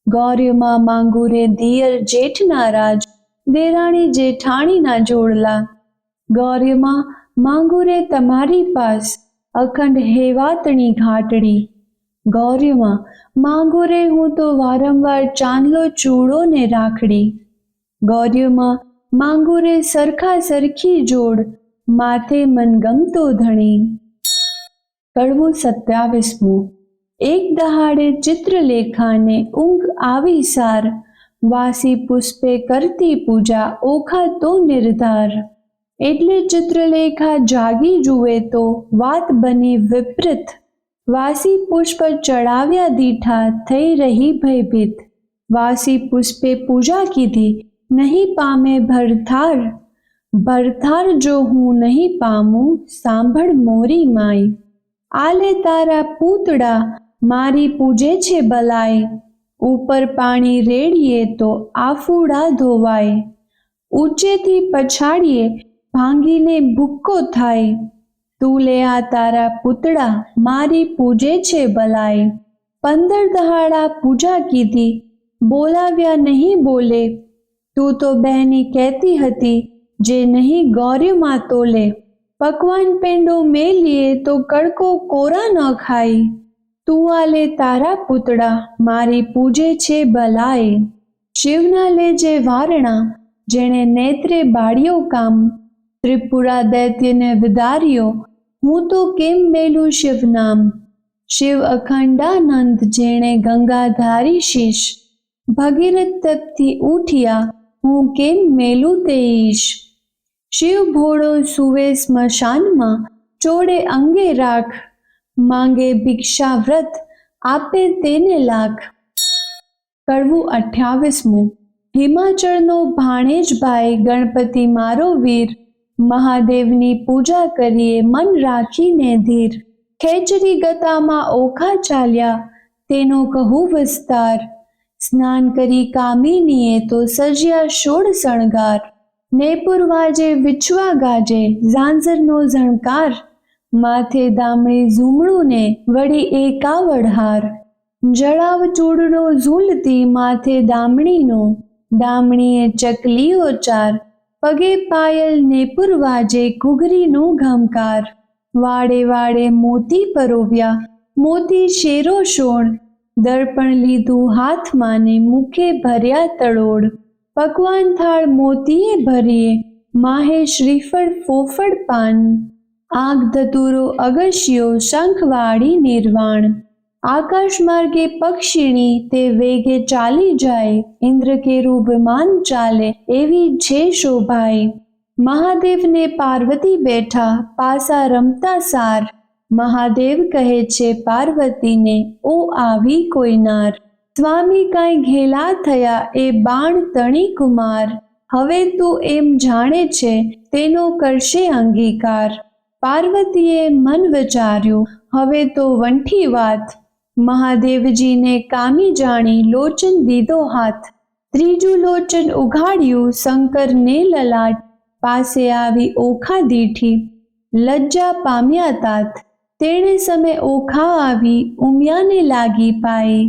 Speaker 1: ગૌર્યમાં માંગુ રે દિયર જેઠના રાજ, દેરાણી જેઠાણીના જોડલા. ગૌર્યમાં માંગુ રે તમારી પાસ, અખંડ હેવાતણી ઘાટડી. ગૌર્યમાં માંગુ રે હું તો વારંવાર ચાંદલો ચૂડો ને રાખડી. ગૌર્યમાં માંગુ રે સરખા સરખી જોડ, માથે મનગમતો ધણી. કડવું 27મું. એક દહાડે ચિત્રલેખાને ઊંઘ આવી સાર, વાસી પુષ્પે કરતી પૂજા ઓખા તો નિર્ધાર. એટલે ચિત્રલેખા જાગી જુએ તો વાત બની વિપરીત, વાસી પુષ્પ ચડાવ્યા દીઠા થઈ રહી ભયભીત. વાસી પુષ્પે પૂજા કીધી, નહીં પામે ભરથાર. ભરથાર જો હું નહીં પામું, સાંભળ મોરી માય. આલે તારા પૂતળા, મારી પૂજે છે બલાય. ઉપર પાણી રેડીએ તો આફુડા ધોવાય, ઊંચેથી પછાડીએ ભાંગીને ભૂક્કો થાય. તું લે આ તારા પૂતળા, મારી પૂજે છે બલાય. 15 દહાડા પૂજા કીધી, બોલાવ્યા નહીં બોલે. તું તો બહેની કહેતી હતી, જે નહીં ગૌર્યમાં તોલે. પકવાન પેંડો મેલીએ તો કડકો કોરા ન ખાય. તું આલે તારા પૂતળા, મારી પૂજે છે બલાય. શિવના લેજે વારણા, જેણે નેત્રે બાળ્યો કામ. ત્રિપુરા દૈત્યને વિદાર્યો, હું તો કેમ મેલું શિવ નામ. શિવ અખંડાનંદ, જેણે ગંગાધારી શીશ. ભગીરથ તપથી ઉઠ્યા, હું કેમ મેલું તે ઈશ. શિવ ભોળો સુવે સ્મશાનમાં, ચોડે અંગે રાખ. માંગે ભિક્ષા વ્રત, આપે તેને લાખ. કડવું 28મું. હિમાચળનો ભાણેજભાઈ ગણપતિ મારો વીર, મહાદેવની પૂજા કરીએ મન રાખીને ધીર. ખેચરી ગતામાં ઓખા ચાલ્યા, તેનો કહું વિસ્તાર. સ્નાન કરી કામિનીએ તો સજ્યા શોળ શણગાર. નેપુર વાજે વિછવા ગાજે, ઝાંઝરનો ઝણકાર. માથે દામણી ઝૂમડું ને વળી એકાવડ હાર. જળાવ ચૂડનો ઝૂલતી માથે દામણીનો, દામણીએ ચકલીઓ ચાર. પગે પાયલ નેપુર વાજે ઘૂઘરીનો ઘમકાર. વાડે વાડે મોતી પરોવ્યા, મોતી શેરો શોણ. દર્પણ લીધું હાથમાં ને મુખે ભર્યા તળોડ. પકવાન થાળ મોતીએ ભરીએ, માહે શ્રીફળ ફોફળ પાન. આગ ધતુરો અગશિયો, શંખવાળી નિર્વાણ. આકાશ માર્ગે પક્ષીણી, તે વેગે ચાલી જાય. ઇન્દ્ર કેરું વિમાન ચાલે, એવી છે શોભાઈ. મહાદેવને પાર્વતી બેઠા, પાસા રમતા સાર. મહાદેવ કહે છે પાર્વતીને, ઓ આવી કોઈ નાર. સ્વામી કાંઈ ઘેલા થયા, એ બાણ તણી કુમાર. હવે તું એમ જાણે છે, તેનો કરશે અંગીકાર. પાર્વતીએ મન વિચાર્યું, હવે તો વંઠી વાત. મહાદેવજીને કામી જાણી, લોચન દીધો હાથ. ત્રીજું લોચન ઉઘાડ્યું, શંકરને લલાટ. પાસે આવી ઓખા દીઠી, લજ્જા પામ્યા તાત. તેણે સમે ઓખા આવી, ઉમિયાને લાગી પાઈ.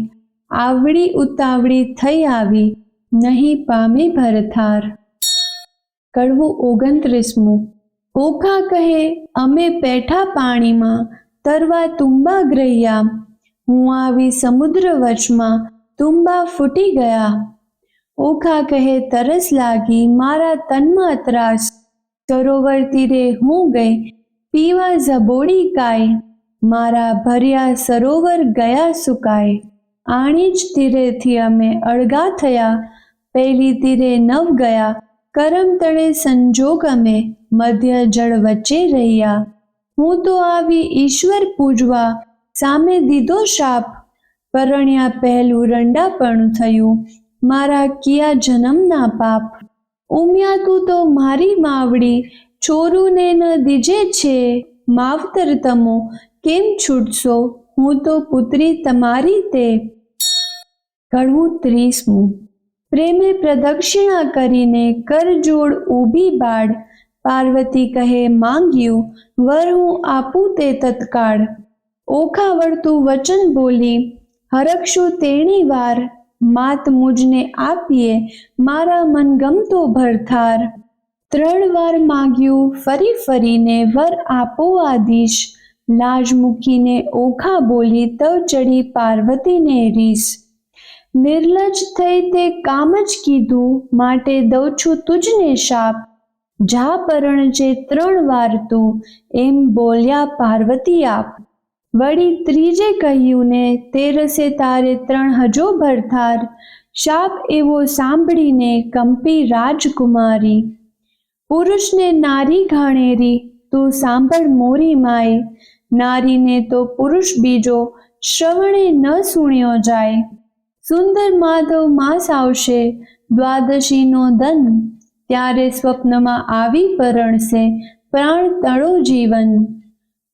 Speaker 1: આવડી ઉતાવળી થઈ આવી, નહીં પામે ભરથાર. કડવું 29મું. ઓખા કહે, અમે પેઠા પાણીમાં, તરવા તુંબા ગ્રહ્યા. હું આવી સમુદ્ર વચમાં, તુંબા ફૂટી ગયા. ઓખા કહે, તરસ લાગી મારા તનમાં ત્રાસ. સરોવર તીરે હું ગઈ, પીવા ઝબોડી કાય. મારા ભર્યા સરોવર ગયા સુકાય. આણી જ તીરેથી અમે અળગા થયા, પહેલી તીરે નવ ગયા. કરમ તળે સંજોગ અમે, મધ્ય જળ વચ્ચે રહ્યા. હું તો આવી ઈશ્વર પૂજવા, સામે દીધો શાપ. પરણ્યા પહેલું રંડાપણું થયું, મારા કિયા જન્મના પાપ. ઉમ્યા તું તો મારી માવડી, છોરુને ન દીજે છે. માવતર તમો કેમ છૂટશો, હું તો પુત્રી તમારી તે. કડવું 30મું. પ્રેમે પ્રદક્ષિણા કરીને કરજોડ ઊભી બાળ. પાર્વતી કહે માંગ્યું, વર હું આપું તે તત્કાળ. ઓખા વળતું વચન બોલી, હરખશું તેણી વાર. માત મુજને આપીએ, મારા મનગમતો ભરથાર. 3 વાર માગ્યું ફરી ફરીને, વર આપો આદિશ. લાજ મૂકીને ઓખા બોલી, તવ ચડી પાર્વતીને રીસ. નિર્લજ થઈ તે કામ જ કીધું, માટે દઉં છું તુજને શાપ. જા પરણજે 3 વાર તું, એમ બોલ્યા પાર્વતી આપ. વળી ત્રીજે કહ્યું ને, તેરસે તારે 3 હજો ભરથાર. શાપ એવો સાંભળીને કંપી રાજકુમારી. પુરુષને નારી ઘાણેરી, તું સાંભળ મોરી માય. નારીને તો પુરુષ બીજો, શ્રવણે ન સુણ્યો જાય. સુંદર માધવ માસ આવશે, દ્વાદશીનો દન. ત્યારે સ્વપ્નમાં આવી પરણશે, પ્રાણ તણો જીવન.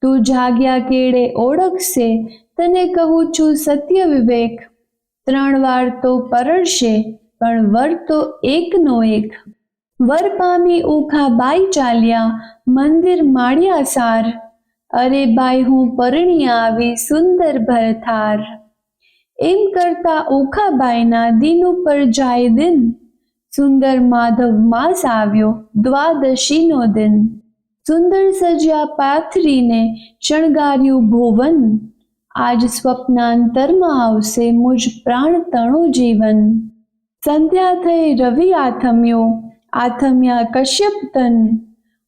Speaker 1: તું જાગ્યા કેળે ઓળખશે, તને કહું છું સત્ય વિવેક. 3 વાર તો પરણશે, પણ વર તો એકનો એક. વર પામી ઓખા બાઈ ચાલ્યા, મંદિર માળ્યા સાર. અરે બાઈ હું પરણી આવી, સુંદર ભરથાર. એમ કરતા ઓખાબાઈના દિન ઉપર જાય દિન. સુંદર માધવ માસ આવ્યો, દ્વાદશીનો દિન. સુંદર સજ્યા પાથરીને, શણગાર્યું ભુવન. આજ સ્વપ્નાંતરમાં આવશે, મુજ પ્રાણ તણો જીવન. સંધ્યા થઈ રવિ આથમ્યો, આથમ્યા કશ્યપ તન.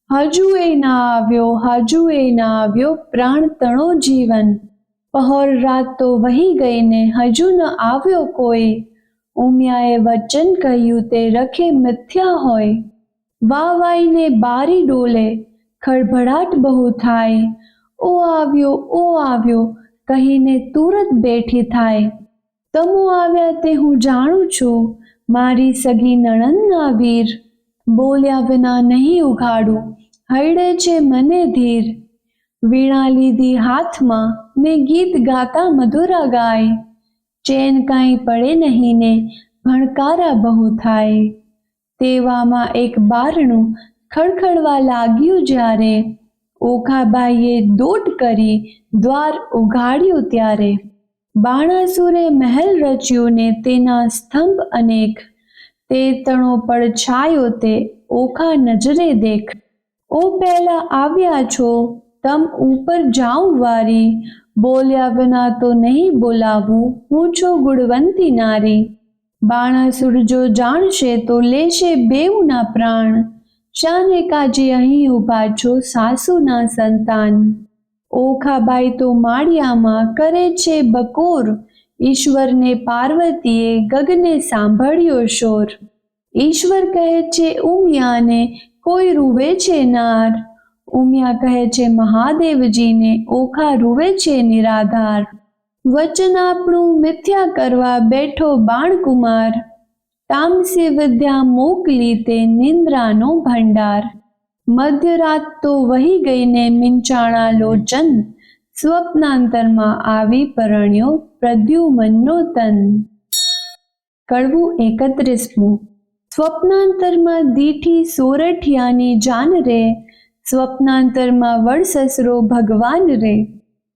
Speaker 1: હજુ એ ના આવ્યો, હજુ એ ના આવ્યો, પ્રાણ તણો જીવન. પહોર રાત તો વહી ગઈ ને, હજુ ન આવ્યો કોઈ. ઉમિયાએ વચન કહ્યું તે રખે મિથ્યા હોય. વાવાઈને બારી ડોલે, ખળભળાટ બહુ થાય. ઓ આવ્યો કહીને તુરત બેઠી થાય. તમો આવ્યા તે હું જાણું છું, મારી સગી નણંદના વીર. બોલ્યા વિના નહીં ઉઘાડું, હૈડે છે મને ધીર. વીણા લીધી હાથમાં, ને ગીત ગાતા મધુરા ગાય. ચેન કાંઈ પડે નહીં ને, ભણકારા બહુ થાય. તેવામાં એક બારણું ખડખડવા લાગ્યું જ્યારે. ઓખાબાઈએ દોટ કરી, દ્વાર ઉઘાડ્યું ત્યારે. બાણાસુરે મહેલ રચ્યું ને, તેના સ્તંભ અનેક. તે તણો પડછાયો તે, ઓખા નજરે દેખ. ઓ પહેલા આવ્યા છો, તમ ઉપર જાઉં વારી. બોલ્યા વિના તો નહીં બોલાવું, હું છું ગુણવંતી નારી. બાણાસુર જો જાણશે તો લેશે બેઉના પ્રાણ. શાને કાજે અહીં ઊભા છો, સાસુના સંતાન. ઓખાબાઈ તો માળિયામાં કરે છે બકોર. ઈશ્વરને પાર્વતીએ ગગને સાંભળ્યો શોર. ઈશ્વર કહે છે ઉમિયાને, કોઈ રૂવે છે નાર. ઉમિયા કહે છે મહાદેવજીને, ઓખા રૂવે છે નિરાધાર. વચન આપણું મિથ્યા કરવા બેઠો બાણકુમાર. તામસી વિદ્યા મોકલી તે નિંદ્રાનો ભંડાર. મધ્યરાત તો વહી ગઈને મિંચાણા લોચન. સ્વપ્નાંતરમાં આવી પરણ્યો પ્રદ્યુમનનો તન. કડવું 31મું. સ્વપ્નાંતરમાં દીઠી સોરઠિયાની જાન રે. સ્વપ્નાંતરમાં વડસસરો ભગવાન રે.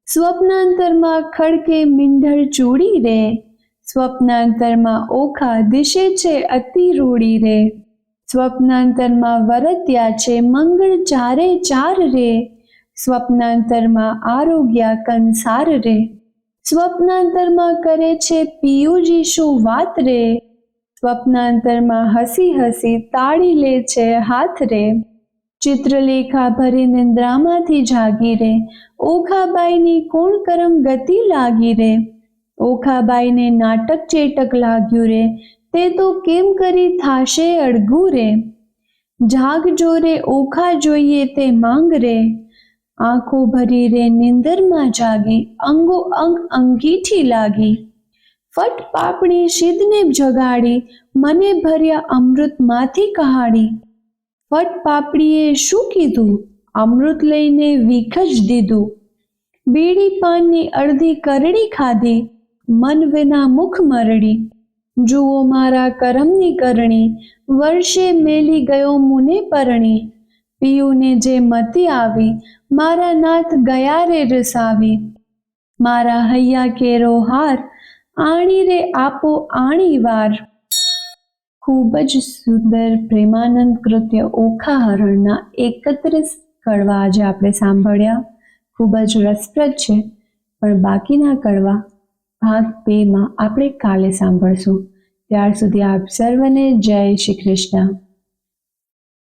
Speaker 1: સ્વપ્નાંતરમાં ખડકે મીંઢળ ચૂડી રે. સ્વપ્નાંતરમાં ઓખા દિશે છે અતિ રૂડી રે. સ્વપ્નાંતરમાં વરત્યા છે મંગળ ચારે ચાર રે. સ્વપ્નાંતરમાં આરોગ્યા કંસાર રે. સ્વપ્નાંતરમાં કરે છે પિયુજી શું વાત રે. સ્વપ્નાંતરમાં હસી હસી તાળી લે છે હાથ રે. ચિત્રલેખા ભરી નિંદ્રામાંથી જાગી રે. ઓખાબાઈની કોણ કરમ ગતિ લાગી રે. ઓખાબાઈને નાટક ચેટક લાગ્યું રે. તે તો કેમ કરી થાશે અડગું રે. જાગજો રે ઓખા જોઈએ તે માંગ રે, આંખો ભરી રે નિંદરમાં જાગી, અંગો અંગ અંગીઠી લાગી. ફટ પાપડી શીદને જગાડી, મને ભર્યા અમૃતમાંથી કહાડી. ફટ પાપડીએ શું કીધું, અમૃત લઈને વીખ જ દીધું. બીડી પાનની અડધી કરડી ખાધી, મન વિના મુખ મરડી. જુઓ મારા કરમની કરણી, વર્ષે મેલી ગયો મુને પરણી. પિયુને જે મતી આવી, મારા નાથ ગયા રે રસાવી. મારા હૈયા કેરો હાર, આણી રે આપો આણી વાર. ખૂબ જ સુંદર પ્રેમાનંદ કૃત્ય ઓખા હરણના 31 કડવા આજે આપણે સાંભળ્યા. ખૂબ જ રસપ્રદ છે, પણ બાકીના કડવા ભાગ 2માં આપણે કાલે સાંભળશું. ત્યાર સુધી આપ સર્વને જય શ્રી કૃષ્ણ.